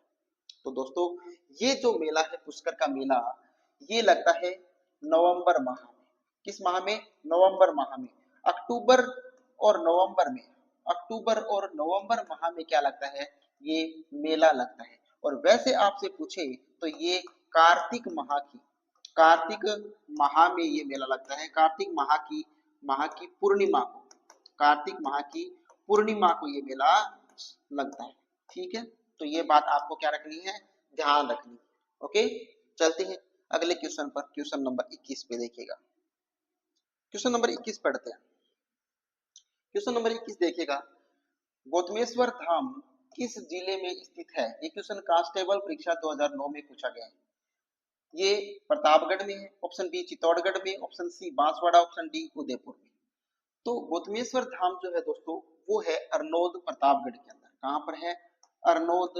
तो दोस्तों ये जो मेला है पुष्कर का मेला, ये लगता है नवंबर माह में। किस माह में? नवंबर माह में। अक्टूबर और नवंबर में, अक्टूबर और नवंबर माह में क्या लगता है? ये मेला लगता है। और वैसे आपसे पूछे तो ये कार्तिक माह में ये मेला लगता है। कार्तिक माह की पूर्णिमा को, कार्तिक माह की पूर्णिमा को ये मेला लगता है। ठीक है, तो ये बात आपको क्या रखनी है? ध्यान रखनी है। ओके, चलते हैं अगले क्वेश्चन पर, क्वेश्चन नंबर 21 पे देखिएगा। क्वेश्चन नंबर 21 पढ़ते हैं। क्वेश्चन नंबर 21 देखिएगा, गौतमेश्वर धाम किस जिले में स्थित है? ये क्वेश्चन कांस्टेबल परीक्षा 2009 में पूछा गया है। ये प्रतापगढ़ में है, ऑप्शन बी चित्तौड़गढ़ में, option C Banswara, option D Udaipur में। तो गौतमेश्वर धाम जो है दोस्तों वो है अरनोद प्रतापगढ़ के अंदर। कहां पर है? अरनोद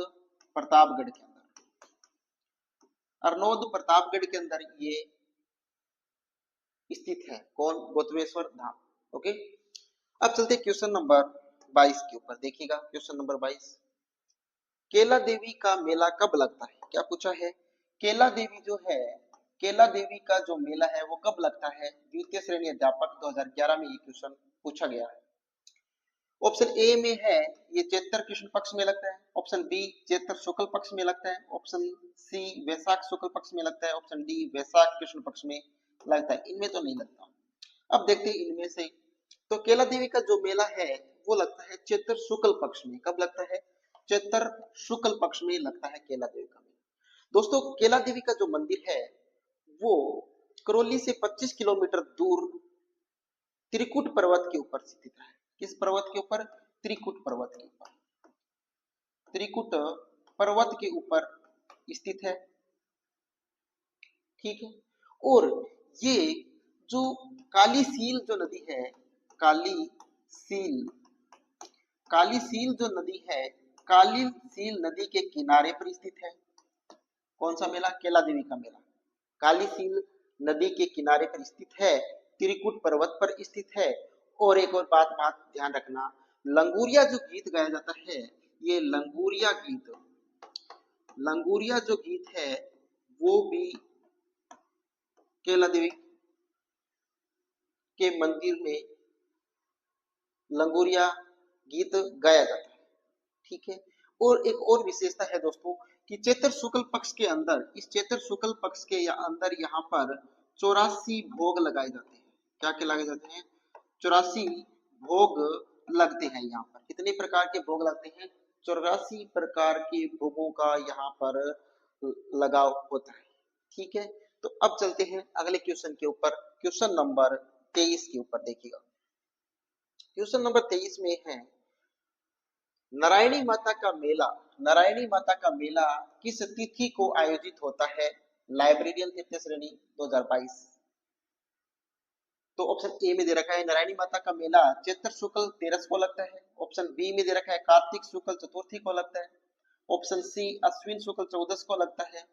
प्रतापगढ़ के अंदर। अरनोद प्रतापगढ़ के अंदर ये स्थित है। कौन? गौतमेश्वर धाम। ओके, अब चलते क्वेश्चन नंबर 22 के ऊपर देखिएगा। क्वेश्चन नंबर 22, केला देवी का मेला कब लगता है? क्या पूछा है? केला देवी जो है, केला देवी का जो मेला है वो कब लगता है? द्वितीय श्रेणी अध्यापक 2011 में ये क्वेश्चन पूछा गया है। ऑप्शन ए में है ये चैत्र कृष्ण पक्ष में लगता है, ऑप्शन बी चैत्र शुक्ल पक्ष में लगता है, ऑप्शन सी वैशाख शुक्ल पक्ष में लगता है, ऑप्शन डी वैशाख कृष्ण पक्ष में लगता है। इनमें तो नहीं लगता। अब देखते हैं इनमें से। तो केला देवी का जो मेला है वो लगता है चैत्र शुक्ल पक्ष में। कब लगता है? चैत्र शुक्ल पक्ष में लगता है केला देवी का मेला। दोस्तों केला देवी का जो मंदिर है वो करौली से 25 किलोमीटर दूर त्रिकुट पर्वत के ऊपर स्थित है। किस पर्वत के ऊपर? त्रिकुट पर्वत के ऊपर। त्रिकुट पर्वत के ऊपर स्थित है। ठीक है, और ये जो काली सील जो नदी है, काली सील, काली सील जो नदी है, काली सील नदी के किनारे पर स्थित है। कौन सा मेला? केला देवी का मेला काली सील नदी के किनारे पर स्थित है, त्रिकुट पर्वत पर स्थित है। और एक और बात ध्यान रखना, लंगूरिया जो गीत गाया जाता है, ये लंगूरिया जो गीत है वो भी केला देवी के मंदिर में लंगूरिया गीत गाया जाता है। ठीक है, और एक और विशेषता है दोस्तों कि चैत्र शुक्ल पक्ष के अंदर, इस चैत्र शुक्ल पक्ष के अंदर यहाँ पर 84 भोग लगाए जाते हैं। क्या क्या लगाए जाते हैं? 84 भोग लगते हैं। यहाँ पर कितने प्रकार के भोग लगते हैं? 84 प्रकार के भोगों का यहाँ पर लगाव होता है। ठीक है, तो अब चलते हैं अगले क्वेश्चन के ऊपर, क्वेश्चन नंबर 23 के ऊपर देखिएगा। क्वेश्चन नंबर 23 में है नारायणी माता का मेला, नारायणी माता का मेला किस तिथि को आयोजित होता है? लाइब्रेरियन तृतीय श्रेणी 2022। तो ऑप्शन ए में दे रखा है नारायणी माता का मेला चैत्र शुक्ल 13 को लगता है। ऑप्शन बी में दे रखा है कार्तिक शुक्ल चतुर्थी को लगता है। ऑप्शन सी अश्विन शुक्ल 14 को लगता है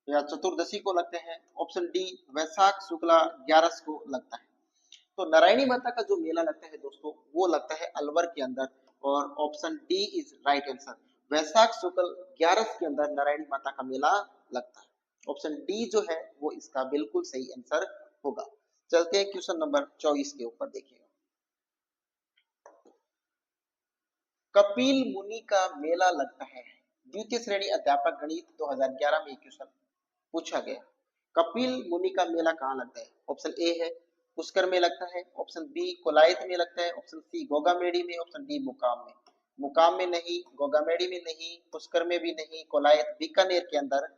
या चतुर्दशी को लगते हैं। ऑप्शन डी वैशाख शुक्ला 11 को लगता है। तो नारायणी माता का जो मेला लगता है दोस्तों वो लगता है अलवर के अंदर, और option D is right answer. Vaishakh शुक्ल 11 के अंदर नारायणी माता का मेला लगता है। ऑप्शन डी जो है वो इसका बिल्कुल सही आंसर होगा। चलते हैं क्वेश्चन नंबर 24 के ऊपर देखिएगा। कपिल मुनि का मेला लगता है, द्वितीय श्रेणी अध्यापक गणित 2011 में क्वेश्चन पूछा गया। कपिल मुनि का मेला कहाँ लगता है? ऑप्शन ए है पुष्कर में लगता है। ऑप्शन बी कोलायत में लगता है। ऑप्शन सी गोगामेड़ी में। ऑप्शन डी मुकाम में। मुकाम में नहीं, गोगामेड़ी में नहीं, पुष्कर में भी नहीं, कोलायत बीकानेर के अंदर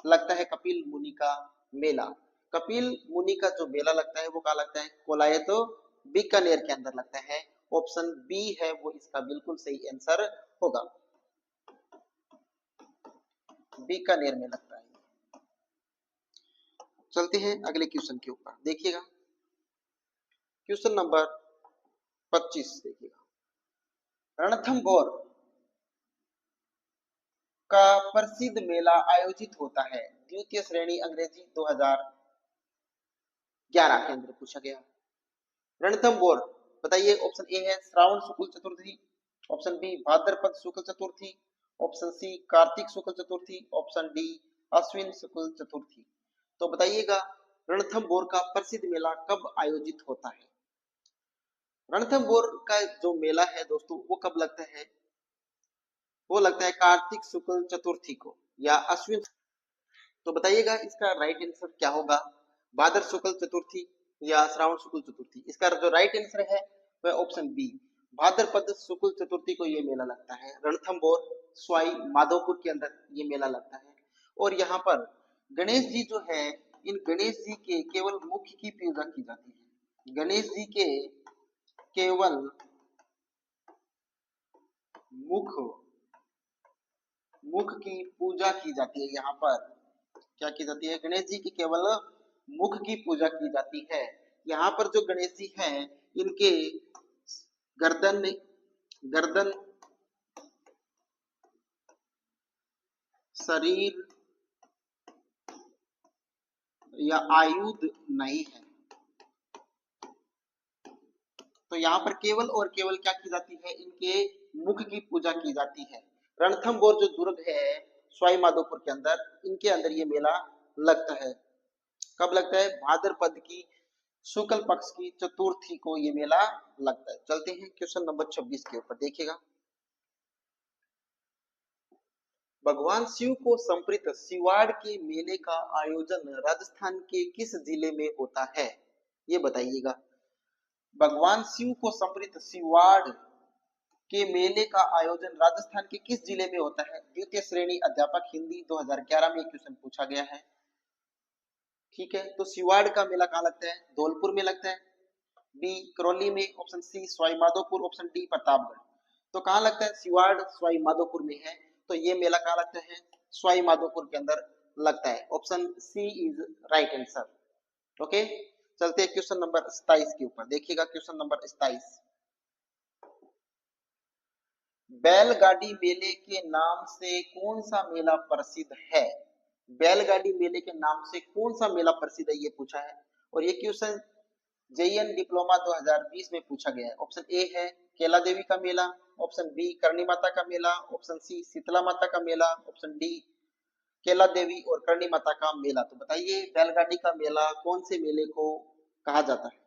लगता है कपिल मुनि का मेला। कपिल मुनि का जो मेला लगता है वो कहाँ लगता है? कोलायत बीकानेर के अंदर लगता है। ऑप्शन बी है वो इसका बिल्कुल सही आंसर होगा, बीकानेर में लगता है। चलते हैं अगले क्वेश्चन के ऊपर देखिएगा। क्वेश्चन नंबर 25 देखिएगा। रणथंभौर का प्रसिद्ध मेला आयोजित होता है, द्वितीय श्रेणी अंग्रेजी 2011 के अंदर पूछा गया। रणथंभौर बताइए। ऑप्शन ए है श्रावण शुक्ल चतुर्थी। ऑप्शन बी भाद्रपद शुक्ल चतुर्थी। ऑप्शन सी कार्तिक शुक्ल चतुर्थी। ऑप्शन डी अश्विन शुक्ल चतुर्थी। तो बताइएगा रणथंभौर का प्रसिद्ध मेला कब आयोजित होता है? रणथंभौर का जो मेला है दोस्तों वो कब लगता है? वो लगता है कार्तिक शुक्ल चतुर्थी को या अश्विन। तो बताइएगा इसका राइट आंसर क्या होगा? भाद्र शुक्ल चतुर्थी या श्रावण शुक्ल चतुर्थी? इसका जो राइट आंसर है वह ऑप्शन बी भाद्रपद शुक्ल चतुर्थी को ये मेला लगता है। रणथंभौर सवाई माधोपुर के अंदर ये मेला लगता है। और यहाँ पर गणेश जी जो है, इन गणेश जी के केवल मुख की पूजा की जाती है। गणेश जी के केवल मुख की पूजा की जाती है। यहाँ पर क्या की जाती है? गणेश जी की केवल मुख की पूजा की जाती है। यहाँ पर जो गणेश जी हैं इनके गर्दन शरीर या आयुध नहीं है। तो यहाँ पर केवल और केवल क्या की जाती है? इनके मुख की पूजा की जाती है। रणथंभौर जो दुर्ग है सवाई माधोपुर के अंदर, इनके अंदर ये मेला लगता है। कब लगता है? भाद्रपद की शुक्ल पक्ष की चतुर्थी को ये मेला लगता है। चलते हैं क्वेश्चन नंबर 26 के ऊपर देखिएगा। भगवान शिव को समर्पित सिवाड़ के मेले का आयोजन राजस्थान के किस जिले में होता है? ये बताइएगा। भगवान शिव को समर्पित सिवाड़ के मेले का आयोजन राजस्थान के किस जिले में होता है? द्वितीय श्रेणी अध्यापक हिंदी 2011 में क्वेश्चन पूछा गया है। ठीक है, तो सिवाड़ का मेला कहाँ लगता है? धौलपुर में लगता है। बी करौली में। Option C Sawai Madhopur. Option D Pratapgarh. तो कहाँ लगता है? सिवाड़ सवाई माधोपुर में है। तो ये मेला कहाँ लगता है? सवाई माधोपुर के अंदर लगता है। Option C is right answer. Okay, चलते हैं क्वेश्चन नंबर 27 के ऊपर देखिएगा। क्वेश्चन नंबर 27, बैलगाड़ी मेले के नाम से कौन सा मेला प्रसिद्ध है? बैलगाड़ी मेले के नाम से कौन सा मेला प्रसिद्ध है ये पूछा है। और ये क्वेश्चन जेईएन डिप्लोमा 2020 में पूछा गया है। ऑप्शन ए है केला देवी का मेला। ऑप्शन बी करणी माता का मेला। ऑप्शन सी शीतला माता का मेला। ऑप्शन डी केला देवी और करणी माता का मेला। तो बताइए बैलगाड़ी का मेला कौन से मेले को कहा जाता है?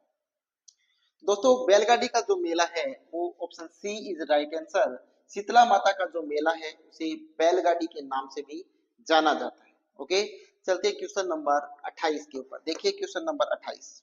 दोस्तों बैलगाड़ी का जो मेला है वो option C is right answer. Sheetla Mata का जो मेला है उसे बैलगाड़ी के नाम से भी जाना जाता है। ओके, चलते क्वेश्चन नंबर 28 के ऊपर देखिए। क्वेश्चन नंबर 28,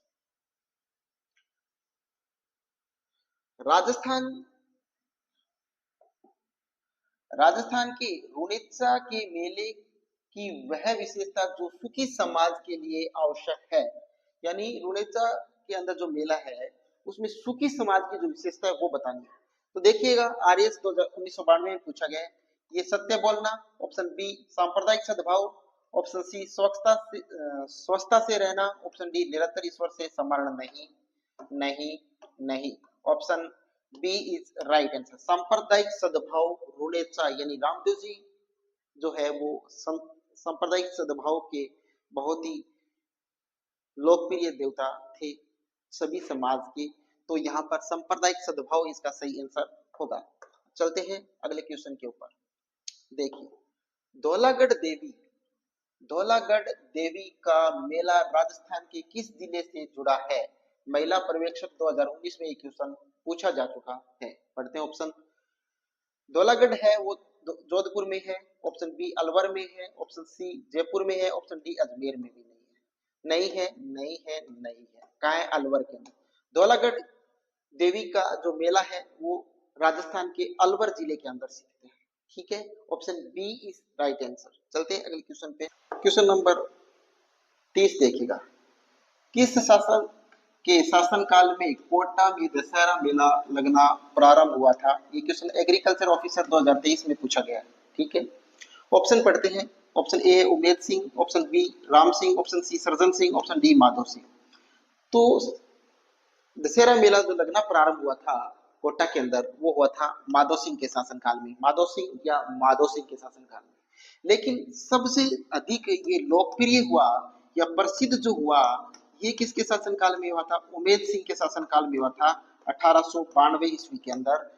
राजस्थान के रुणेत्सा के मेले की वह विशेषता जो सुखी समाज के लिए आवश्यक है। यानी रुणेत्सा के अंदर जो मेला है उसमें सुखी समाज की जो विशेषता है वो बतानी है। तो देखिएगा आरएस 1992 में पूछा गया है। ये सत्य बोलना, ऑप्शन बी सांप्रदायिक सद्भाव, ऑप्शन सी स्वच्छता से रहना, ऑप्शन डी निरंतर ईश्वर से समरण नहीं नहीं नहीं। Option B is right answer. सांप्रदायिक सद्भाव रूढेचा यानी रामदेव जी जो है वो सांप्रदायिक सद्भाव के बहुत ही लोकप्रिय देवता थे सभी समाज के। तो यहाँ पर सांप्रदायिक सद्भाव इसका सही आंसर होगा। चलते हैं अगले क्वेश्चन के ऊपर। देखिए धौलागढ़ देवी का मेला राजस्थान के किस जिले से जुड़ा है? महिला पर्यवेक्षक 2019 में ये क्वेश्चन पूछा जा चुका है। पढ़ते हैं ऑप्शन। धौलागढ़ है वो जोधपुर में है, ऑप्शन बी अलवर में है, ऑप्शन सी जयपुर में है, ऑप्शन डी अजमेर में भी नहीं है नहीं है नहीं है नहीं है। कहाँ है? अलवर के अंदर। धौलागढ़ देवी का जो मेला है वो राजस्थान के अलवर जिले के अंदर स्थित है। ठीक है, option B is right answer. चलते हैं अगले क्वेश्चन पे। क्वेश्चन नंबर 30 देखिएगा। किस शासक के शासनकाल में कोटा में दशहरा मेला लगना प्रारंभ हुआ था? ये क्वेश्चन एग्रीकल्चर ऑफिसर 2023 में पूछा गया है। ठीक है, ऑप्शन पढ़ते हैं। Option A Umed Singh, option B Ram Singh, option C Sarjan Singh, option D Madhav Singh. तो दशहरा मेला जो लगना प्रारंभ हुआ था कोटा के अंदर वो हुआ था माधव सिंह के शासनकाल में, माधव सिंह या माधव सिंह के शासनकाल में। लेकिन सबसे अधिक ये लोकप्रिय हुआ या प्रसिद्ध जो हुआ ये किसके शासनकाल में हुआ था? उमेद सिंह के शासनकाल में हुआ था 1892 ईस्वी के अंदर।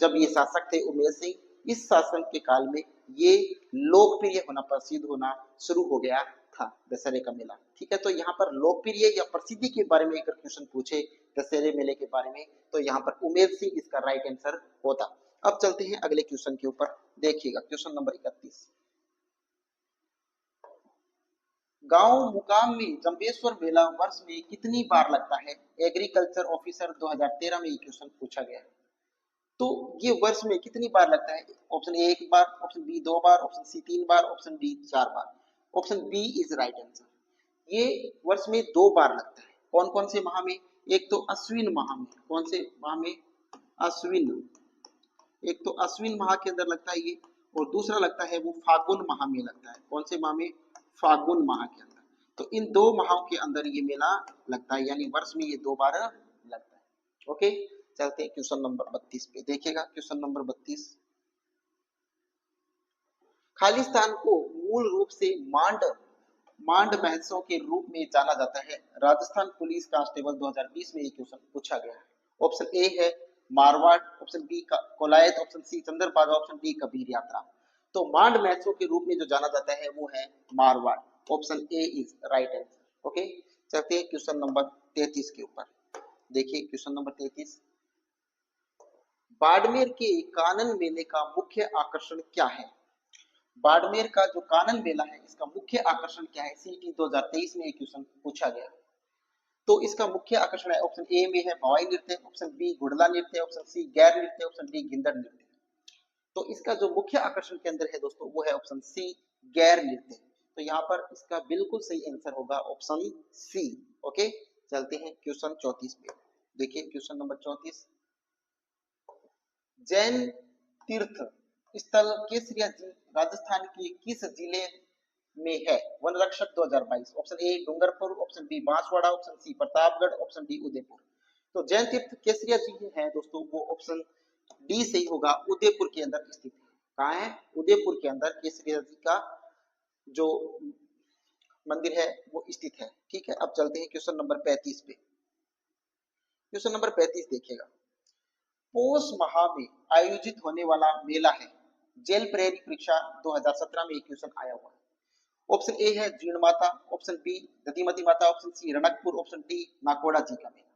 जब ये शासक थे उमेद सिंह, इस शासन के काल में ये लोकप्रिय होना, प्रसिद्ध होना शुरू हो गया था दशहरे का मेला। ठीक है, तो यहाँ पर लोकप्रिय या प्रसिद्धि के बारे में अगर क्वेश्चन पूछे दशहरे मेले के बारे में तो यहाँ पर उमेद सिंह इसका राइट आंसर होता। अब चलते हैं अगले क्वेश्चन के ऊपर। देखिएगा क्वेश्चन नंबर 31। गांव मुकाम में जंबेश्वर मेला वर्ष में कितनी बार लगता है? एग्रीकल्चर ऑफिसर 2013 में ये क्वेश्चन पूछा गया है। तो ये वर्ष में कितनी बार लगता है? ऑप्शन ए 1 बार, ऑप्शन बी 2 बार, ऑप्शन सी 3 बार, ऑप्शन डी 4 बार। Option B is right answer. ये वर्ष में 2 बार लगता है। कौन कौन से माह में? एक तो अश्विन माह में। कौन से माह में? अश्विन। एक तो अश्विन माह के अंदर लगता है ये, और दूसरा लगता है वो फागुन माह में लगता है। कौन से माह में? फागुन माह के अंदर। तो इन 2 माहों के अंदर ये मेला लगता है, यानी वर्ष में ये 2 बार लगता है। ओके, चलते हैं क्वेश्चन नंबर 32 पे। देखिएगा क्वेश्चन नंबर 32। खालिस्तान को मूल रूप से मांड महोत्सव के रूप में जाना जाता है। राजस्थान पुलिस कांस्टेबल 2020 में ये क्वेश्चन पूछा गया है। ऑप्शन ए है Marwar, option B Kolayat, option C Chandrabhaga, option D Kabir यात्रा। तो मांड महोत्सव के रूप में जो जाना जाता है वो है Marwar. Option A is right answer. Okay, चलते हैं क्वेश्चन नंबर 33 के ऊपर। देखिए क्वेश्चन नंबर 33। बाड़मेर के कानन मेले का मुख्य आकर्षण क्या है? बाड़मेर का जो कानन मेला है इसका मुख्य आकर्षण क्या है? सीटी 2023 में एक क्वेश्चन पूछा गया। तो इसका मुख्य आकर्षण है, ऑप्शन ए में है भवाई नृत्य, ऑप्शन बी घुड़ला नृत्य, ऑप्शन सी गैर नृत्य, ऑप्शन डी गिंदड़ नृत्य। तो इसका जो मुख्य आकर्षण के अंदर है दोस्तों वो है ऑप्शन सी गैर नृत्य। तो यहाँ पर इसका बिल्कुल सही आंसर होगा ऑप्शन सी। ओके, चलते हैं क्वेश्चन 34 पे। देखिए क्वेश्चन नंबर 34। जैन तीर्थ स्थल केसरिया जी राजस्थान के किस जिले में है? वन रक्षक 2022। Option A Dungarpur, option B Banswara, option C Pratapgarh, option D Udaipur. तो जैन तीर्थ केसरिया जी है दोस्तों वो ऑप्शन डी सही होगा, उदयपुर के अंदर स्थित है। कहाँ है? उदयपुर के अंदर केसरिया जी का जो मंदिर है वो स्थित है। ठीक है, अब चलते हैं क्वेश्चन नंबर 35 पे। क्वेश्चन नंबर 35 देखिएगा। पौष माह में आयोजित होने वाला मेला है जेल प्रेरी परीक्षा 2017 में एक क्वेश्चन आया हुआ है। ऑप्शन ए है Jeen Mata, option B Dadhimati Mata, option C Ranakpur, option D Nakoda ji का मेला।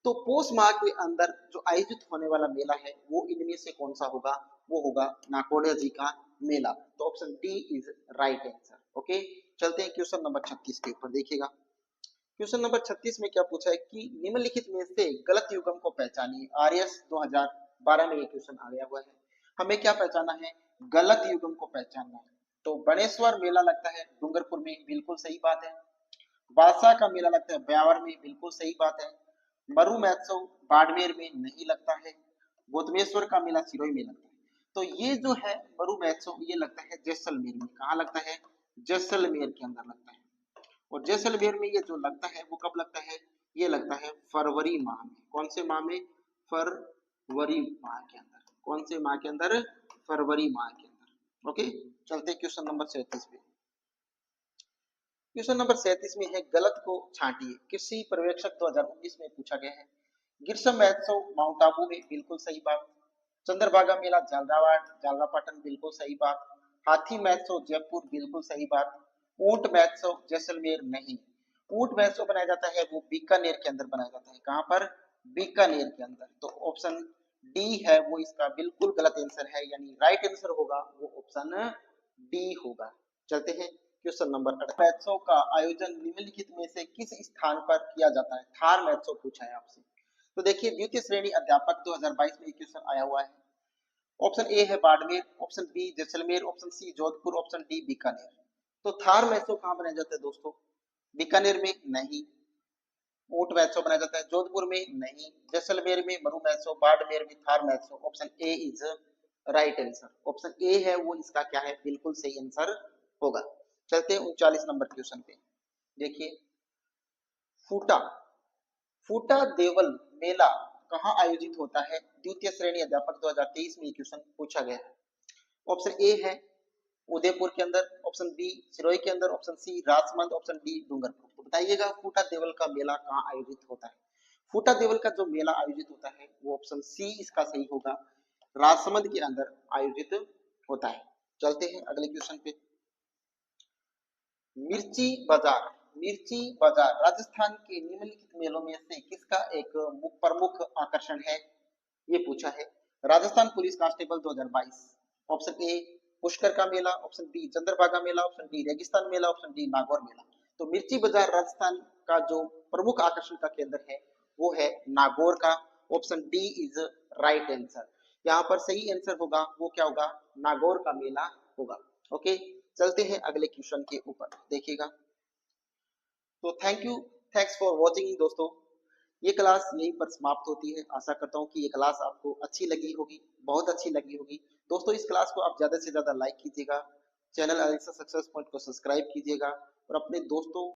तो पौष माह के अंदर जो आयोजित होने वाला मेला है वो इनमें से कौन सा होगा? वो होगा नाकोड़ा जी का मेला। तो option D is right answer. Okay, चलते हैं क्वेश्चन नंबर 36 के ऊपर। देखिएगा क्वेश्चन नंबर 36 में क्या पूछा है कि निम्नलिखित में से गलत युग्म को पहचानिए। आरएस 2012 में ये क्वेश्चन आ गया हुआ है। हमें क्या पहचाना है? गलत युग्म को पहचानना है। तो बनेश्वर मेला लगता है डूंगरपुर में, बिल्कुल सही बात है। बादशाह का मेला लगता है ब्यावर में, बिल्कुल सही बात है। मरु महोत्सव बाड़मेर में नहीं लगता है। गोतमेश्वर का मेला सिरोही में लगता है। तो ये जो है मरु महोत्सव ये लगता है जैसलमेर में। कहाँ लगता है? जैसलमेर के अंदर लगता है। और जैसलमेर में ये जो लगता है वो कब लगता है? ये लगता है फरवरी माह में। कौन से माह में? फरवरी माह के अंदर। कौन से माह के अंदर? फरवरी माह के अंदर। ओके, चलते क्वेश्चन नंबर 37 पे। क्वेश्चन नंबर 37 में है गलत को छांटिए। कृषि पर्यवेक्षक 2019 में पूछा गया है। ग्रीष्म महोत्सव माउंट आबू में, बिल्कुल सही बात। चंद्रभागा मेला झालरावाड़ झालरापाटन, बिल्कुल सही बात। हाथी महोत्सव जयपुर, बिल्कुल सही बात। ऊंट महोत्सव जैसलमेर, नहीं। ऊंट महोत्सव बनाया जाता है वो बीकानेर के अंदर बनाया जाता है। कहां पर? बीकानेर के अंदर। तो ऑप्शन डी है वो इसका बिल्कुल गलत आंसर है, यानी राइट आंसर होगा वो ऑप्शन डी होगा। चलते हैं क्वेश्चन नंबर 8। महोत्सव का आयोजन निम्नलिखित में से किस स्थान पर किया जाता है? थार महोत्सव पूछा है आपसे। तो देखिए द्वितीय श्रेणी अध्यापक 2022 में क्वेश्चन आया हुआ है। ऑप्शन ए है Barmer, option B Jaisalmer, option C Jodhpur, option D Bikaner. तो थार महोत्सव कहाँ बनाया जाता है दोस्तों? बीकानेर में नहीं। ऊंट महोत्सव बनाया जाता है जोधपुर में, नहीं। जैसलमेर में मरु महोत्सव, बाड़मेर में थार महोत्सव। Option A is right answer. Option A है वो इसका क्या है? बिल्कुल सही आंसर होगा। चलते हैं 39 नंबर क्वेश्चन पे। देखिए फूटा फूटा देवल मेला कहाँ आयोजित होता है? द्वितीय श्रेणी अध्यापक 2023 में क्वेश्चन पूछा गया है। ऑप्शन ए है उदयपुर के अंदर, ऑप्शन बी सिरोही के अंदर, option C Rajsamand, option D Dungarpur. तो बताइएगा फूटा देवल का मेला कहाँ आयोजित होता है? फूटा देवल का जो मेला आयोजित होता है वो ऑप्शन सी इसका सही होगा, राजसमंद के अंदर आयोजित होता है। चलते हैं अगले क्वेश्चन पे। मिर्ची बाजार मिर्ची बाजार राजस्थान के निम्नलिखित मेलों में से किसका एक प्रमुख आकर्षण है? ये पूछा है। राजस्थान पुलिस कांस्टेबल 2022, ऑप्शन ए पुष्कर का मेला, ऑप्शन बी चंद्रभागा मेला, ऑप्शन डी रेगिस्तान मेला, ऑप्शन डी नागौर मेला। तो मिर्ची बाजार राजस्थान का जो प्रमुख आकर्षण का केंद्र है वो है नागौर का। Option D is right answer. यहाँ पर सही आंसर होगा वो क्या होगा? नागौर का मेला होगा। ओके, चलते हैं अगले क्वेश्चन के ऊपर, देखिएगा। तो थैंक्स फॉर वॉचिंग दोस्तों। ये क्लास यहीं पर समाप्त होती है। आशा करता हूँ कि ये क्लास आपको अच्छी लगी होगी, बहुत अच्छी लगी होगी। दोस्तों इस क्लास को आप ज्यादा से ज्यादा लाइक कीजिएगा, चैनल अलेक्सा सक्सेस पॉइंट को सब्सक्राइब कीजिएगा और अपने दोस्तों